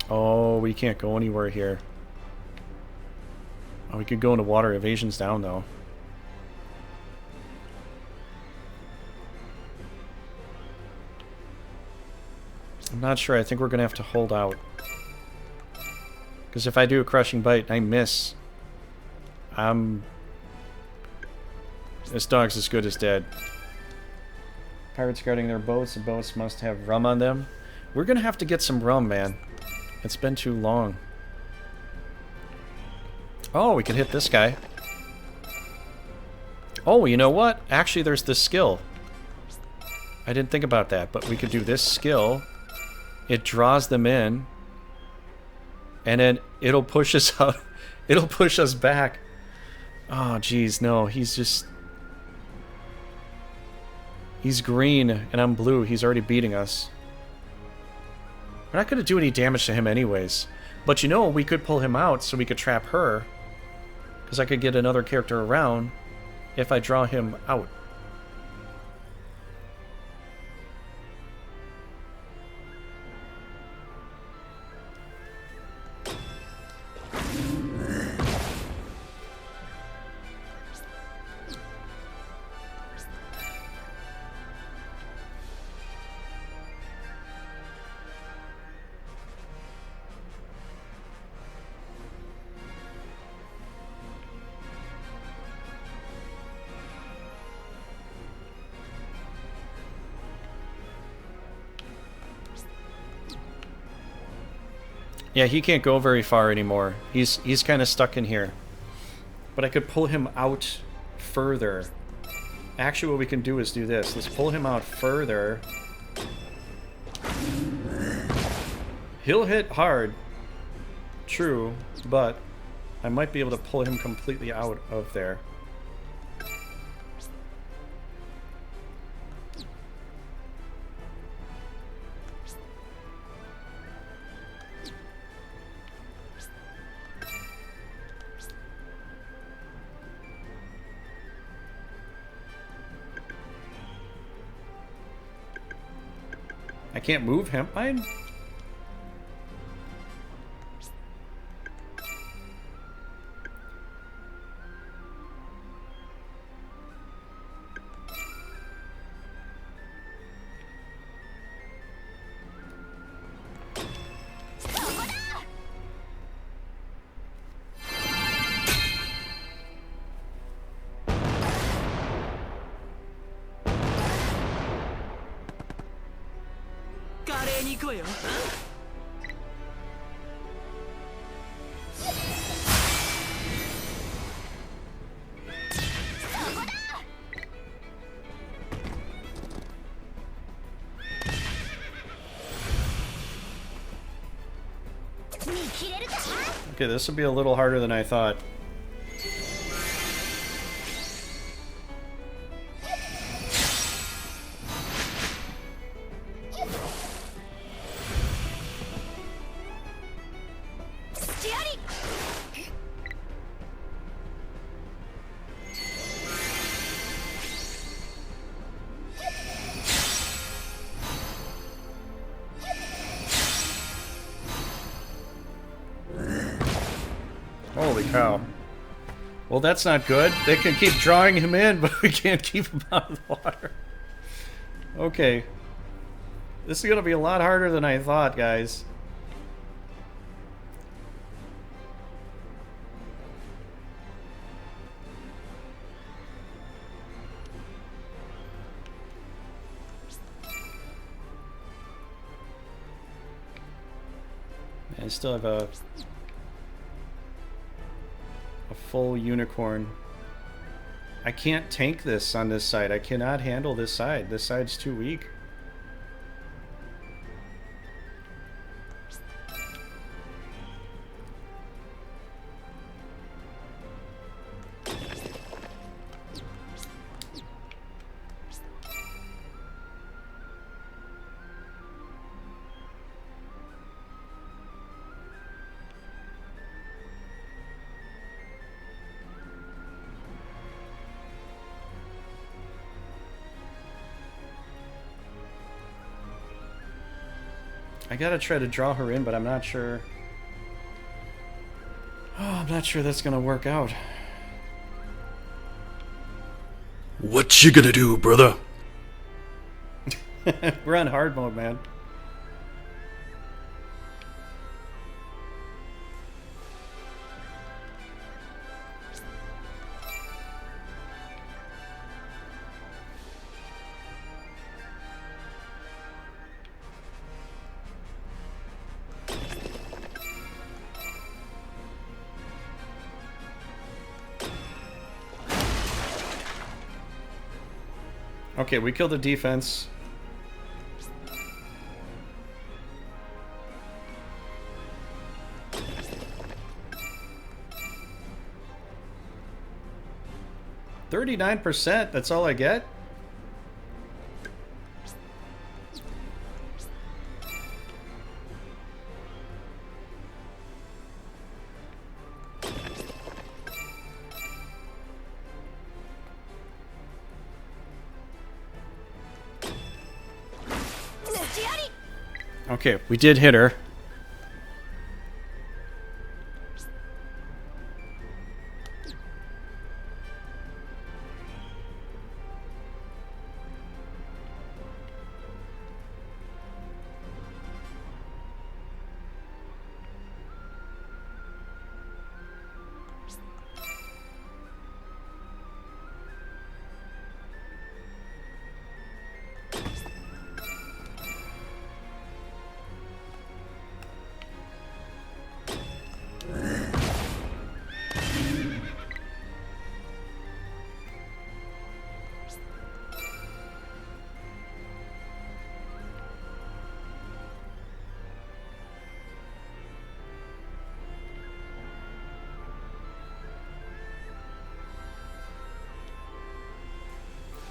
Oh, we can't go anywhere here. Oh, we could go into water. Evasion's down, though. I'm not sure. I think we're going to have to hold out. Because if I do a Crushing Bite and I miss, this dog's as good as dead. Pirates guarding their boats. The boats must have rum on them. We're going to have to get some rum, man. It's been too long. Oh, we can hit this guy. Oh, you know what? Actually, there's this skill. I didn't think about that, but we could do this skill. It draws them in. And then it'll push us out. It'll push us back. Oh, geez, no. He's just... He's green, and I'm blue. He's already beating us. We're not going to do any damage to him anyways. But you know, we could pull him out so we could trap her. Because I could get another character around if I draw him out. Yeah, he can't go very far anymore. He's kind of stuck in here. But I could pull him out further. Actually, what we can do is do this. Let's pull him out further. He'll hit hard. True, but I might be able to pull him completely out of there. I can't move him. Okay, this will be a little harder than I thought. Holy cow. Well, that's not good. They can keep drawing him in, but we can't keep him out of the water. Okay. This is going to be a lot harder than I thought, guys. I still have a full unicorn. I can't tank this on this side. I cannot handle this side. This side's too weak. I gotta try to draw her in, but I'm not sure. Oh, I'm not sure that's gonna work out. What you gonna do, brother? We're on hard mode, man. Okay, we killed the defense. %39%, that's all I get? Okay, we did hit her.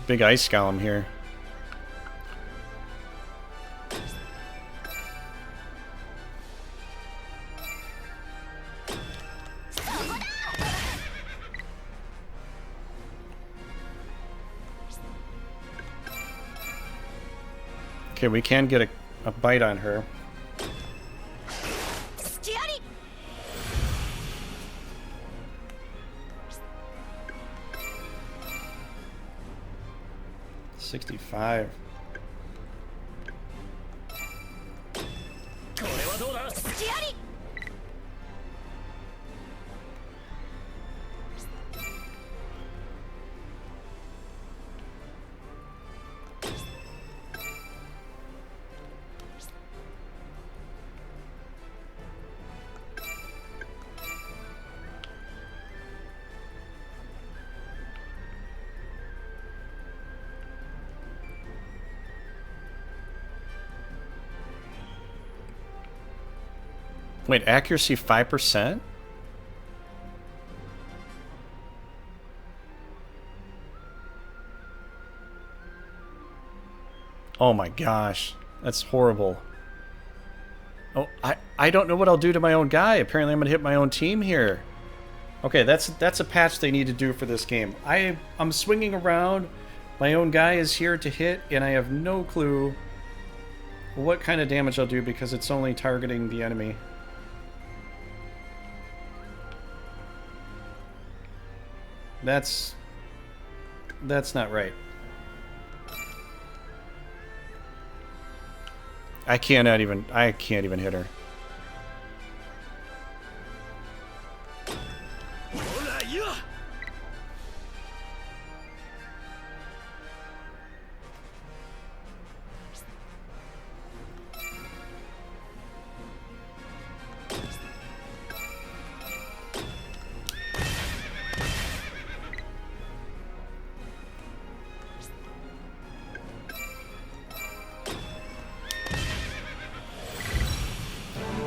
Big ice golem here. Okay, we can get a bite on her. $65. Wait, accuracy 5%? Oh my gosh, that's horrible. Oh, I don't know what I'll do to my own guy. Apparently I'm gonna hit my own team here. Okay, that's a patch they need to do for this game. I'm swinging around. My own guy is here to hit, and I have no clue what kind of damage I'll do because it's only targeting the enemy. That's not right. I can't even hit her.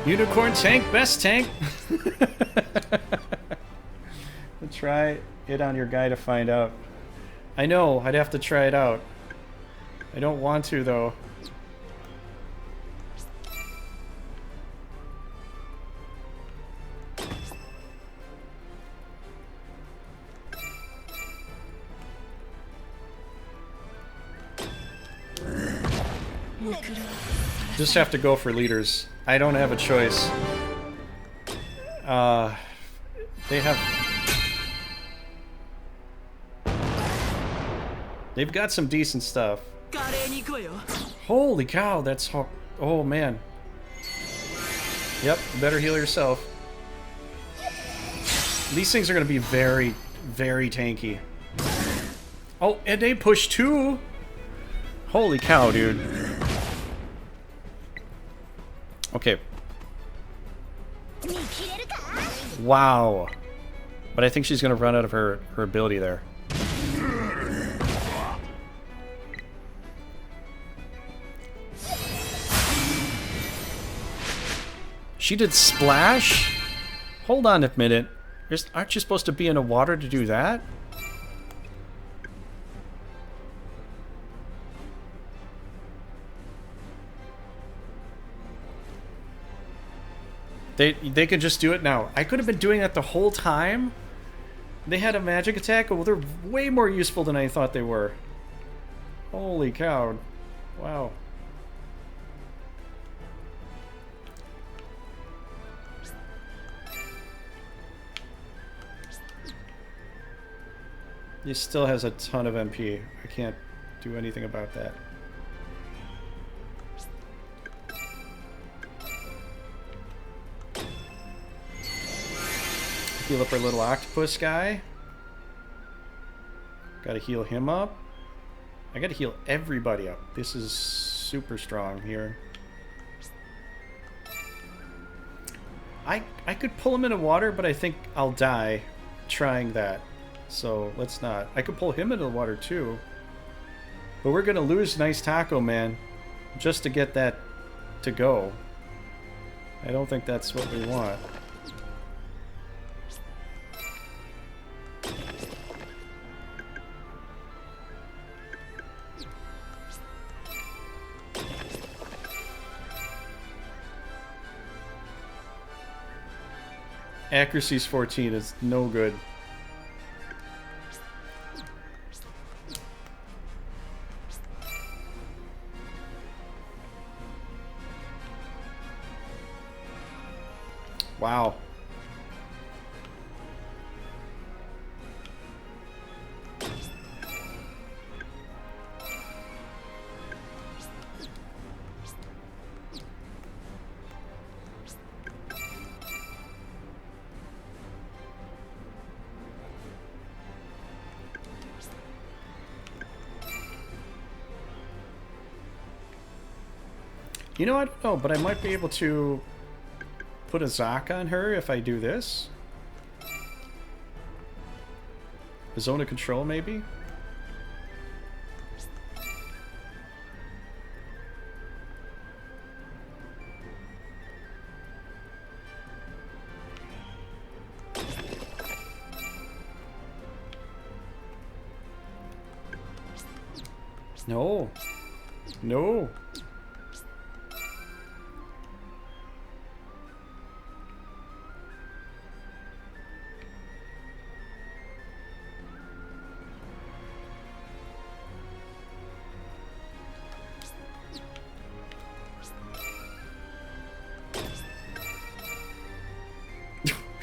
Unicorn tank, best tank. Try it on your guy to find out. I know, I'd have to try it out. I don't want to though. Just have to go for leaders. I don't have a choice. They have... They've got some decent stuff. Holy cow, that's... Oh, man. Yep, better heal yourself. These things are going to be very, very tanky. Oh, and they push too! Holy cow, dude. Okay. Wow. But I think she's going to run out of her ability there. She did splash? Hold on a minute. Aren't you supposed to be in the water to do that? They could just do it now. I could have been doing that the whole time. They had a magic attack. Well, they're way more useful than I thought they were. Holy cow. Wow. He still has a ton of MP. I can't do anything about that. Heal up our little octopus guy. Gotta heal him up. I gotta heal everybody up. This is super strong here. I could pull him into water, but I think I'll die trying that. So let's not. I could pull him into the water too. But we're gonna lose Nice Taco Man just to get that to go. I don't think that's what we want. Accuracy's 14 is no good. Wow. You know, I don't know, but I might be able to put a Zoc on her if I do this. A zone of control, maybe? No. No.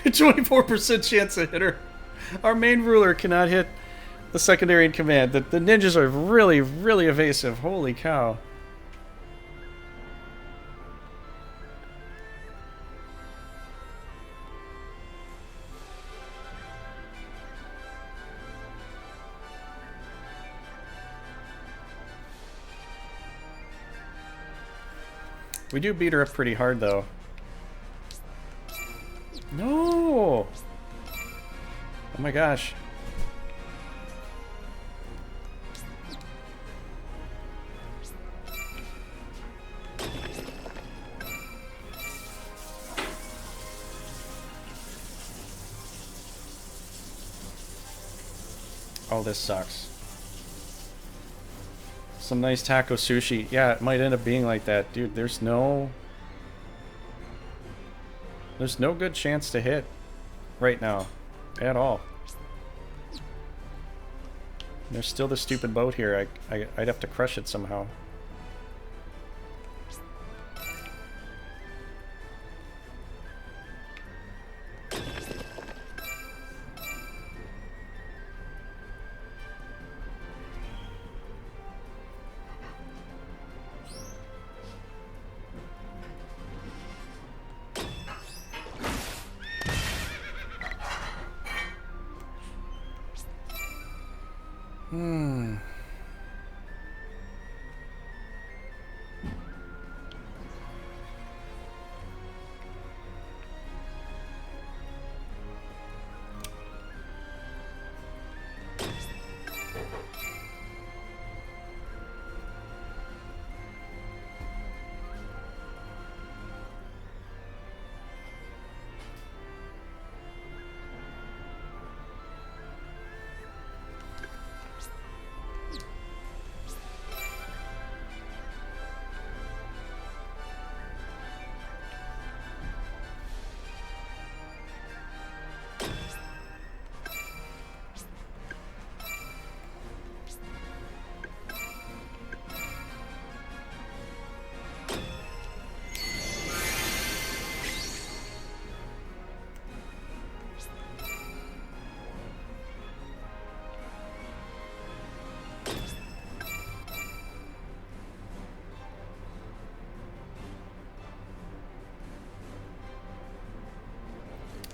A 24% chance to hit her. Our main ruler cannot hit the secondary in command. The ninjas are really, really evasive. Holy cow. We do beat her up pretty hard, though. No! Oh my gosh. Oh, this sucks. Some nice taco sushi. Yeah, it might end up being like that. Dude, there's no good chance to hit right now. At all. There's still the stupid boat here. I'd have to crush it somehow.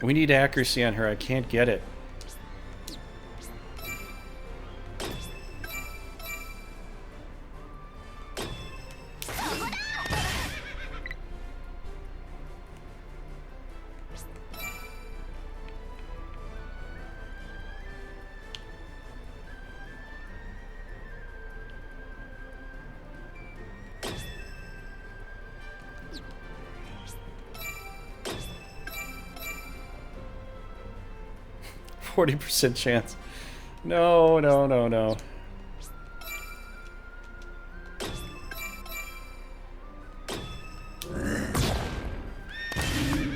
We need accuracy on her. I can't get it. %40 chance. No, no, no, no.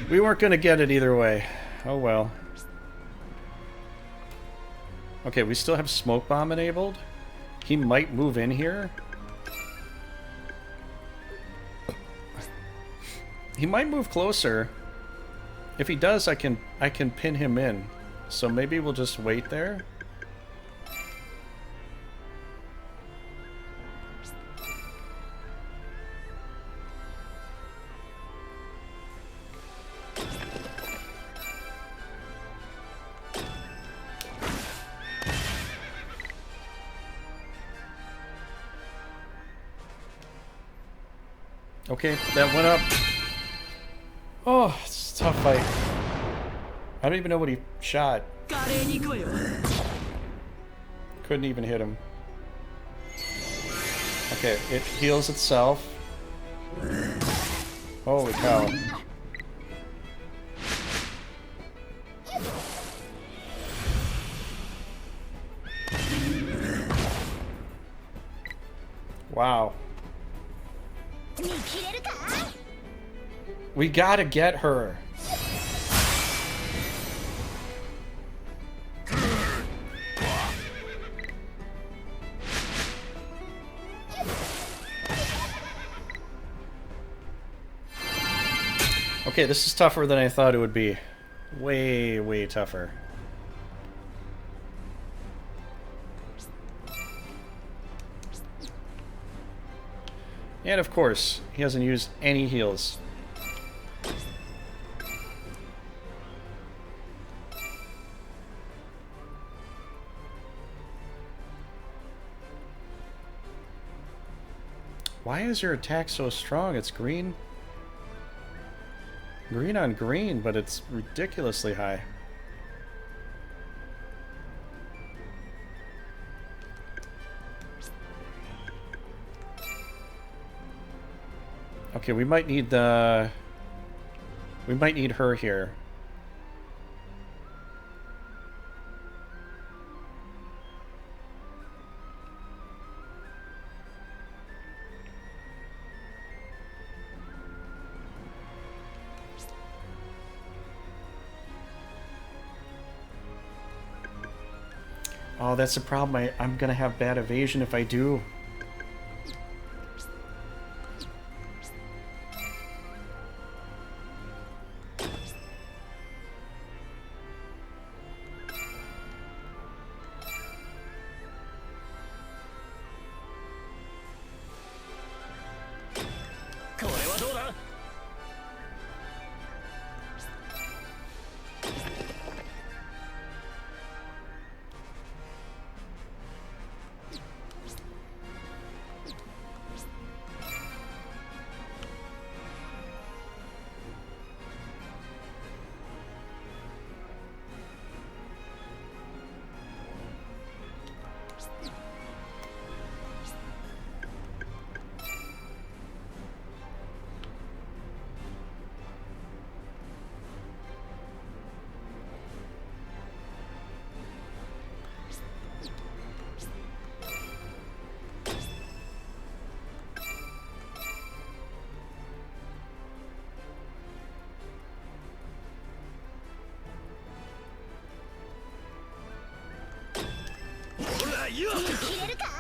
We weren't gonna get it either way. Oh well. Okay, we still have smoke bomb enabled. He might move in here. He might move closer. If he does, I can pin him in. So maybe we'll just wait there. Okay, that went up. Oh, it's a tough fight. I don't even know what he shot. Couldn't even hit him. Okay, it heals itself. Holy cow. Wow. We gotta get her. Okay, this is tougher than I thought it would be. Way, way tougher. And of course, he hasn't used any heals. Why is your attack so strong? It's green. Green on green, but it's ridiculously high. Okay, we might need the... We might need her here. Oh, that's the problem. I'm gonna have bad evasion if I do.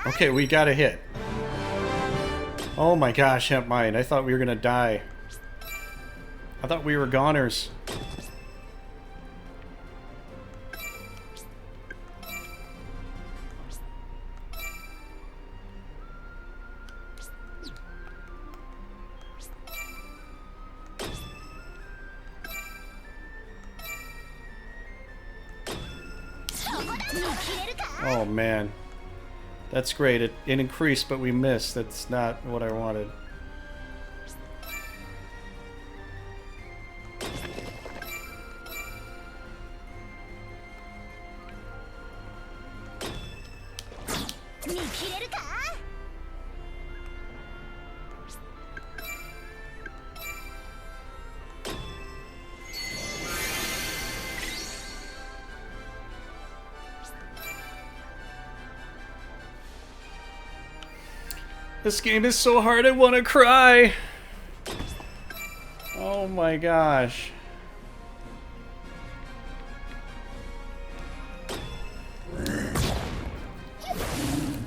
Okay, we got a hit. Oh my gosh, Hemp Mine. I thought we were gonna die. I thought we were goners. Oh man. That's great. It increased, but we missed. That's not what I wanted. This game is so hard, I want to cry. Oh my gosh.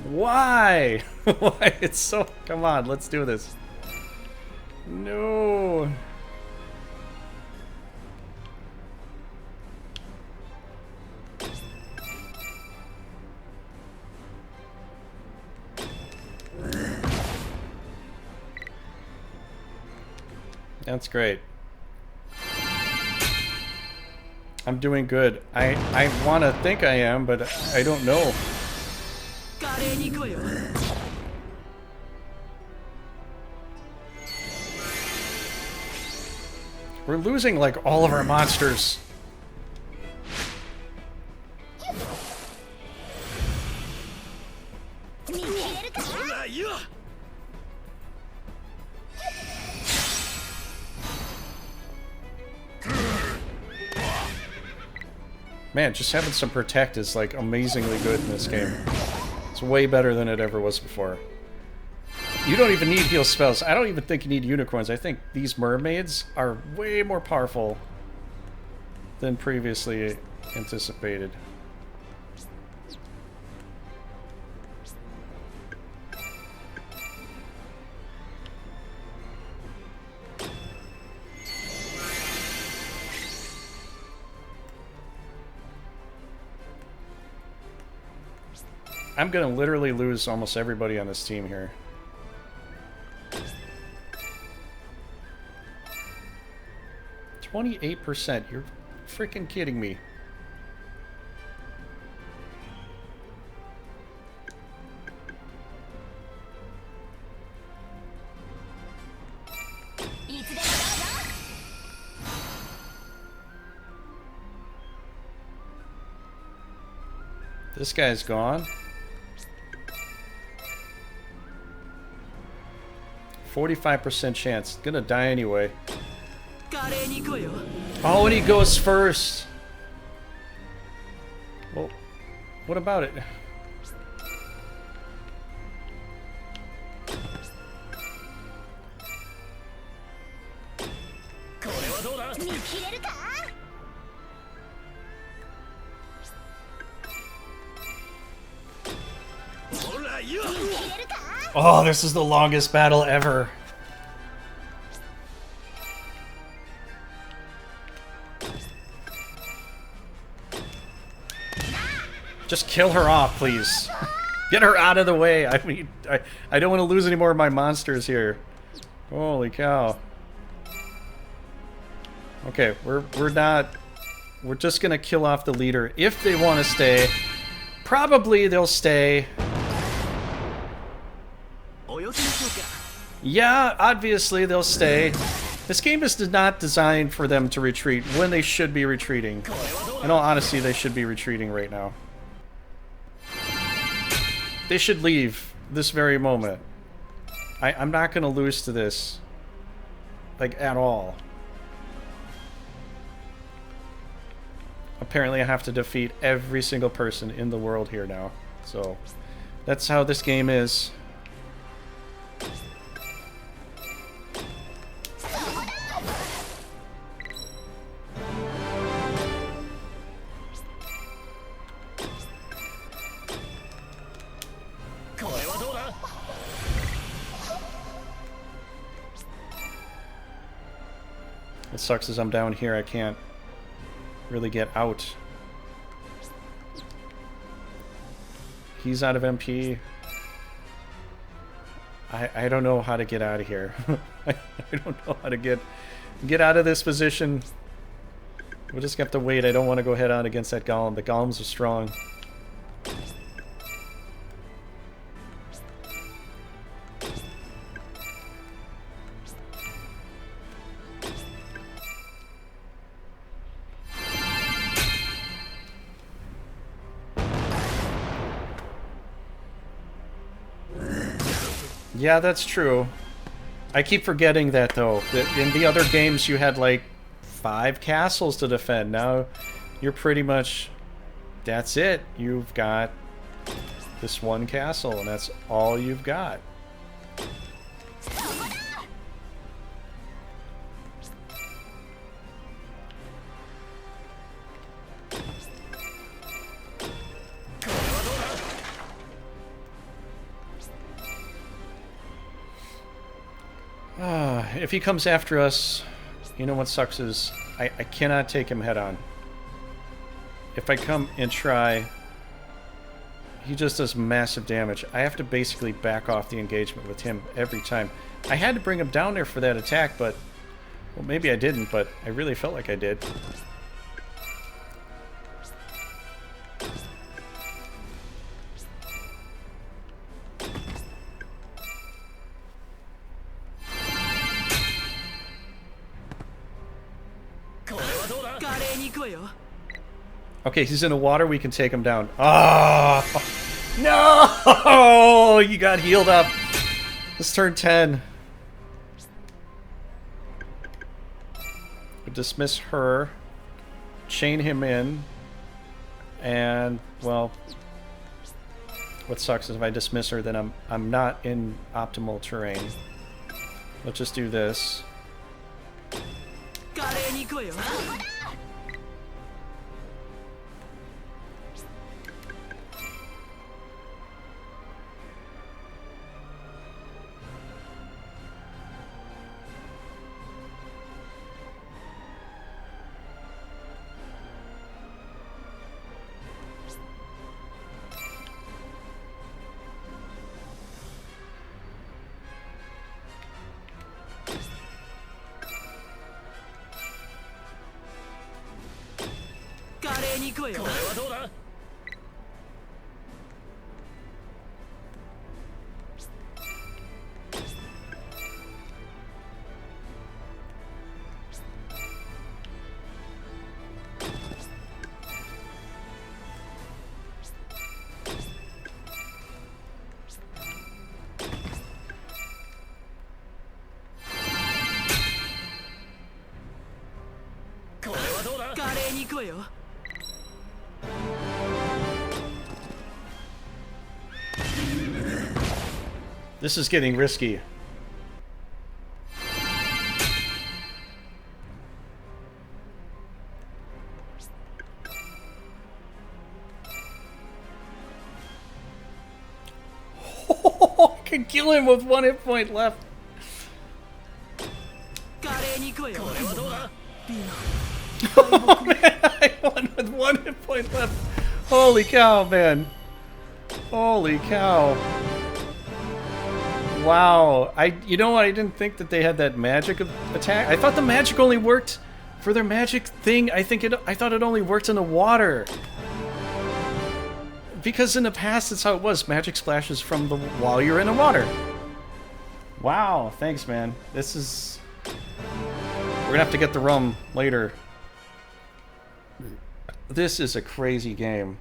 Why? Why? It's so... Come on, let's do this. No. That's great. I'm doing good. I want to think I am, but I don't know. We're losing like all of our monsters. Man, just having some protect is like amazingly good in this game. It's way better than it ever was before. You don't even need heal spells. I don't even think you need unicorns. I think these mermaids are way more powerful than previously anticipated. I'm gonna literally lose almost everybody on this team here. %. You're freaking kidding me. This guy's gone. 45% chance. Gonna die anyway. Oh, and he goes first. Well, what about it? Oh, this is the longest battle ever. Just kill her off, please. Get her out of the way. I mean, I don't want to lose any more of my monsters here. Holy cow. Okay, we're just gonna kill off the leader if they want to stay. Probably they'll stay. Yeah, obviously they'll stay. This game is not designed for them to retreat when they should be retreating. In all honesty, they should be retreating right now. They should leave this very moment. I'm not going to lose to this. Like, at all. Apparently I have to defeat every single person in the world here now. So, that's how this game is. It sucks as I'm down here, I can't really get out. He's out of MP. I don't know how to get out of here. I don't know how to get out of this position. We'll just have to wait. I don't want to go head on against that golem. The golems are strong. Yeah, that's true. I keep forgetting that, though. That in the other games, you had, like, 5 castles to defend. Now, you're pretty much... That's it. You've got this one castle, and that's all you've got. If he comes after us, you know what sucks is I cannot take him head on. If I come and try, he just does massive damage. I have to basically back off the engagement with him every time. I had to bring him down there for that attack, but... Well, maybe I didn't, but I really felt like I did. Okay, he's in the water. We can take him down. Oh, no! You got healed up. Let's turn 10. Dismiss her. Chain him in. And, well... What sucks is if I dismiss her, then I'm not in optimal terrain. Let's just do this. This is getting risky. Could kill him with 1 hit point left. Oh man, I won with 1 hit point left. Holy cow, man. Holy cow. Wow. You know what? I didn't think that they had that magic attack. I thought the magic only worked for their magic thing. I thought it only worked in the water. Because in the past, that's how it was. Magic splashes from while you're in the water. Wow. Thanks, man. This is... We're gonna have to get the rum later. This is a crazy game.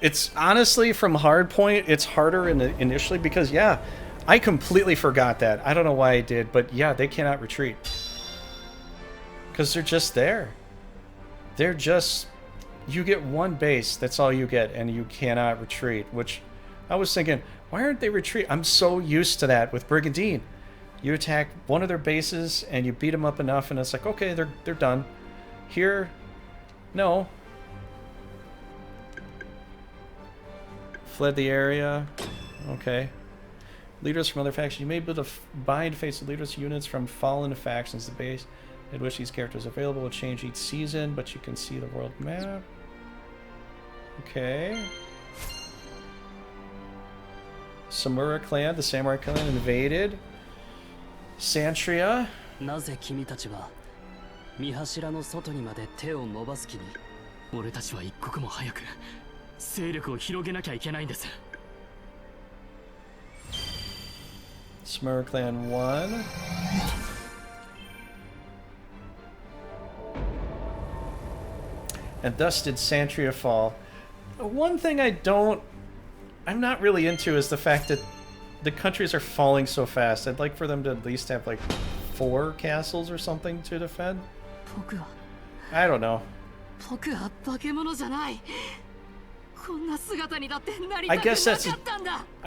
It's honestly, from hardpoint, it's harder initially because, yeah, I completely forgot that. I don't know why I did, but yeah, they cannot retreat. Because they're just there. They're just... You get 1 base, that's all you get, and you cannot retreat, which I was thinking, why aren't they retreat? I'm so used to that with Brigandine. You attack one of their bases, and you beat them up enough, and it's like, okay, they're done. Here, no. Fled the area. Okay. Leaders from other factions. You may be able to bind face leaders units from fallen factions. The base at which these characters are available will change each season, but you can see the world map. Okay. Samura clan, the samurai clan invaded. Santria. なぜ君たちは見柱の外にまで手を伸ばす気に。俺たちは一刻も早く勢力を広げなきゃいけないんです。Samura clan 1. And thus did Santria fall. One thing I'm not really into is the fact that the countries are falling so fast. I'd like for them to at least have like 4 castles or something to defend. I don't know. I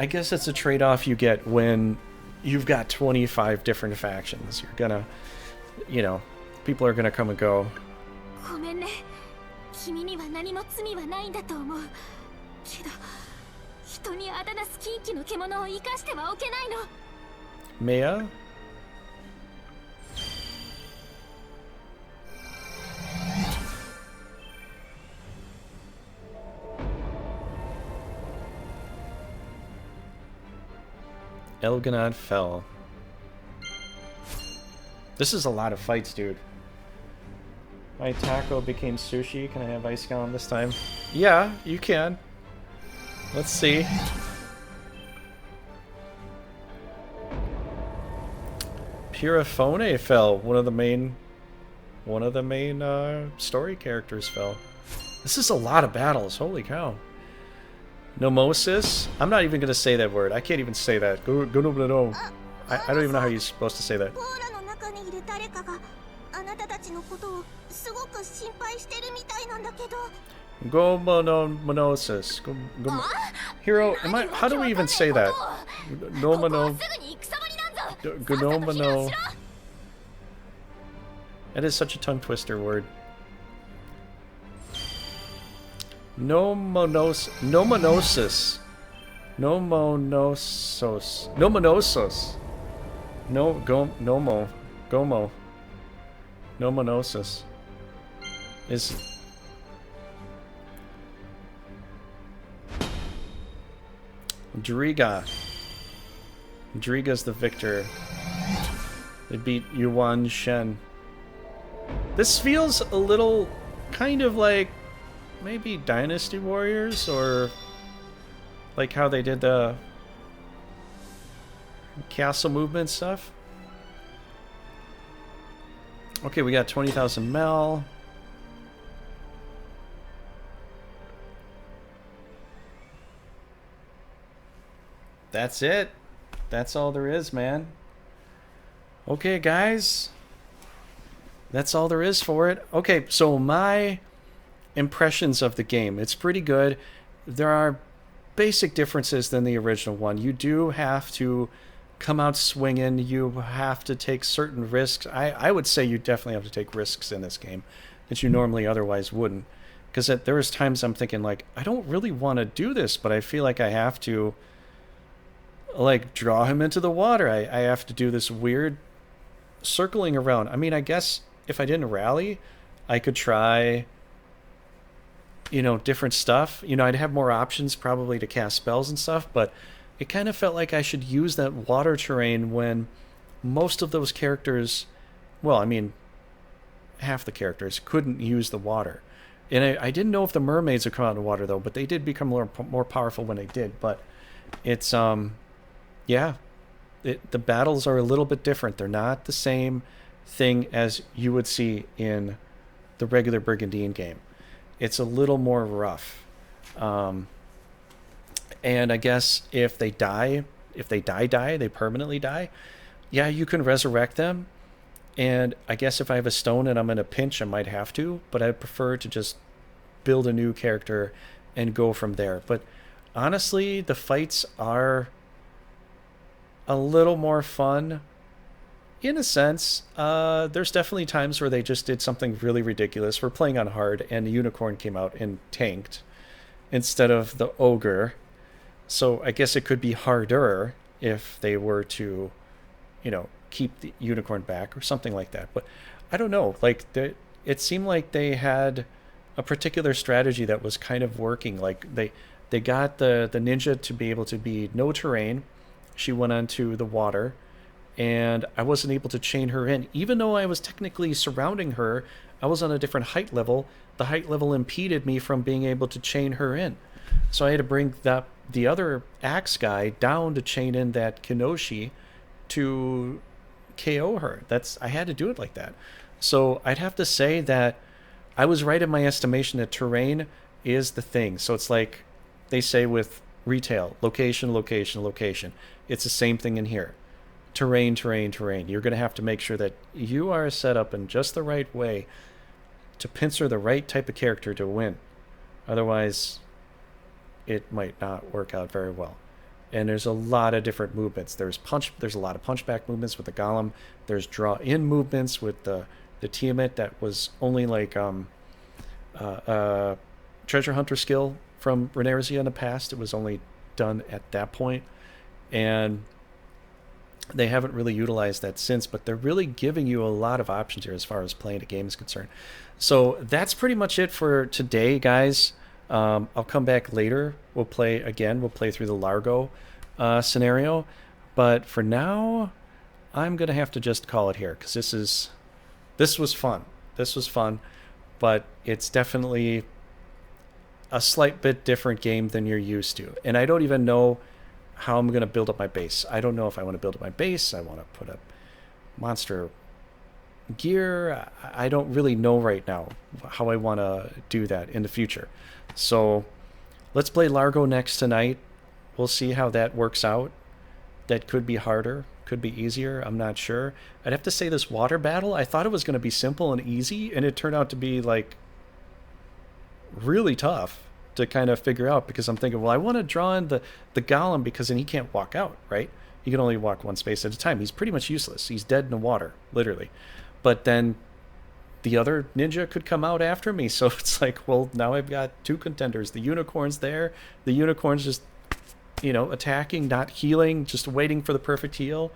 guess that's a trade-off you get when you've got 25 different factions. You're gonna, you know, people are gonna come and go. Maya? Elganad fell. This is a lot of fights, dude. My taco became sushi. Can I have ice gum this time? Yeah, you can. Let's see. Pirafone fell. One of the main story characters fell. This is a lot of battles. Holy cow. Nomosis? I'm not even going to say that word. I can't even say that. I don't even know how you're supposed to say that. Gomonosis. Hero, how do we even say that? Nomono. Gnomano. That is such a tongue twister word. Nomonosis. Nomonosos. Nomonosos. Gomo. Nomonosis. Is... Driga. Driga's the victor. They beat Yuan Shen. This feels a little kind of like maybe Dynasty Warriors, or like how they did the castle movement stuff. Okay, we got 20,000 mel. That's it. That's all there is, man. Okay, guys. That's all there is for it. Okay, so my impressions of the game. It's pretty good. There are basic differences than the original one. You do have to come out swinging. You have to take certain risks. I would say you definitely have to take risks in this game that you normally otherwise wouldn't. Because there was times I'm thinking, like, I don't really want to do this, but I feel like I have to like draw him into the water. I have to do this weird circling around. I mean, I guess if I didn't rally, I could try, you know, different stuff. You know, I'd have more options probably to cast spells and stuff, but it kind of felt like I should use that water terrain when most of those characters, well, I mean, half the characters couldn't use the water. And I didn't know if the mermaids would come out of the water, though, but they did become more powerful when they did. But it's, yeah, the battles are a little bit different. They're not the same thing as you would see in the regular Brigandine game. It's a little more rough. And I guess if they die, they permanently die. Yeah, you can resurrect them. And I guess if I have a stone and I'm in a pinch, I might have to, but I prefer to just build a new character and go from there. But honestly, the fights are a little more fun in a sense. There's definitely times where they just did something really ridiculous. We're playing on hard and the unicorn came out and tanked instead of the ogre. So I guess it could be harder if they were to, you know, keep the unicorn back or something like that. But I don't know, like it seemed like they had a particular strategy that was kind of working. Like they got the ninja to be able to be no terrain. She went onto the water and I wasn't able to chain her in. Even though I was technically surrounding her, I was on a different height level. The height level impeded me from being able to chain her in. So I had to bring the other axe guy down to chain in that Kenoshi to KO her. I had to do it like that. So I'd have to say that I was right in my estimation that terrain is the thing. So it's like they say with retail, location, location, location. It's the same thing in here. Terrain, terrain, terrain. You're going to have to make sure that you are set up in just the right way to pincer the right type of character to win. Otherwise, it might not work out very well. And there's a lot of different movements. There's a lot of punchback movements with the golem. There's draw-in movements with the Tiamat that was only like treasure hunter skill from Veracity in the past. It was only done at that point. And they haven't really utilized that since, but they're really giving you a lot of options here as far as playing the game is concerned. So that's pretty much it for today, guys. I'll come back later. We'll play through the Largo scenario. But for now, I'm going to have to just call it here because this was fun. This was fun, but it's definitely a slight bit different game than you're used to. And I don't even know how I'm going to build up my base. I don't know if I want to build up my base. I want to put up monster gear. I don't really know right now how I want to do that in the future. So let's play Largo next tonight. We'll see how that works out. That could be harder, could be easier. I'm not sure. I'd have to say this water battle, I thought it was going to be simple and easy, and it turned out to be like really tough to kind of figure out because I'm thinking, well, I want to draw in the golem because then he can't walk out, right? He can only walk one space at a time. He's pretty much useless. He's dead in the water, literally. But then the other ninja could come out after me. So it's like, well, now I've got two contenders. The unicorn's there. The unicorn's just, you know, attacking, not healing, just waiting for the perfect heal.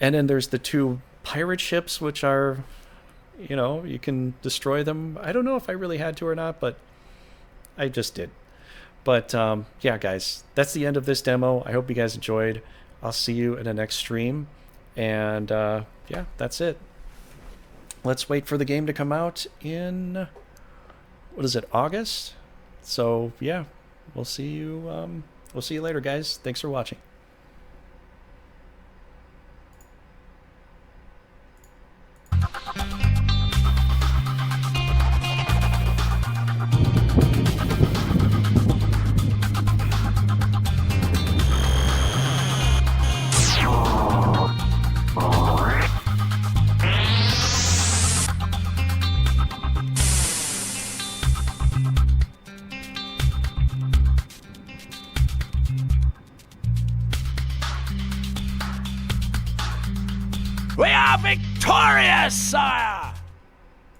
And then there's the two pirate ships, which are, you know, you can destroy them. I don't know if I really had to or not, but I just did. But yeah, guys, that's the end of this demo. I hope you guys enjoyed. I'll see you in the next stream. And yeah, that's it. Let's wait for the game to come out in, what is it, August? So yeah, we'll see you later, guys. Thanks for watching. We are victorious, sire!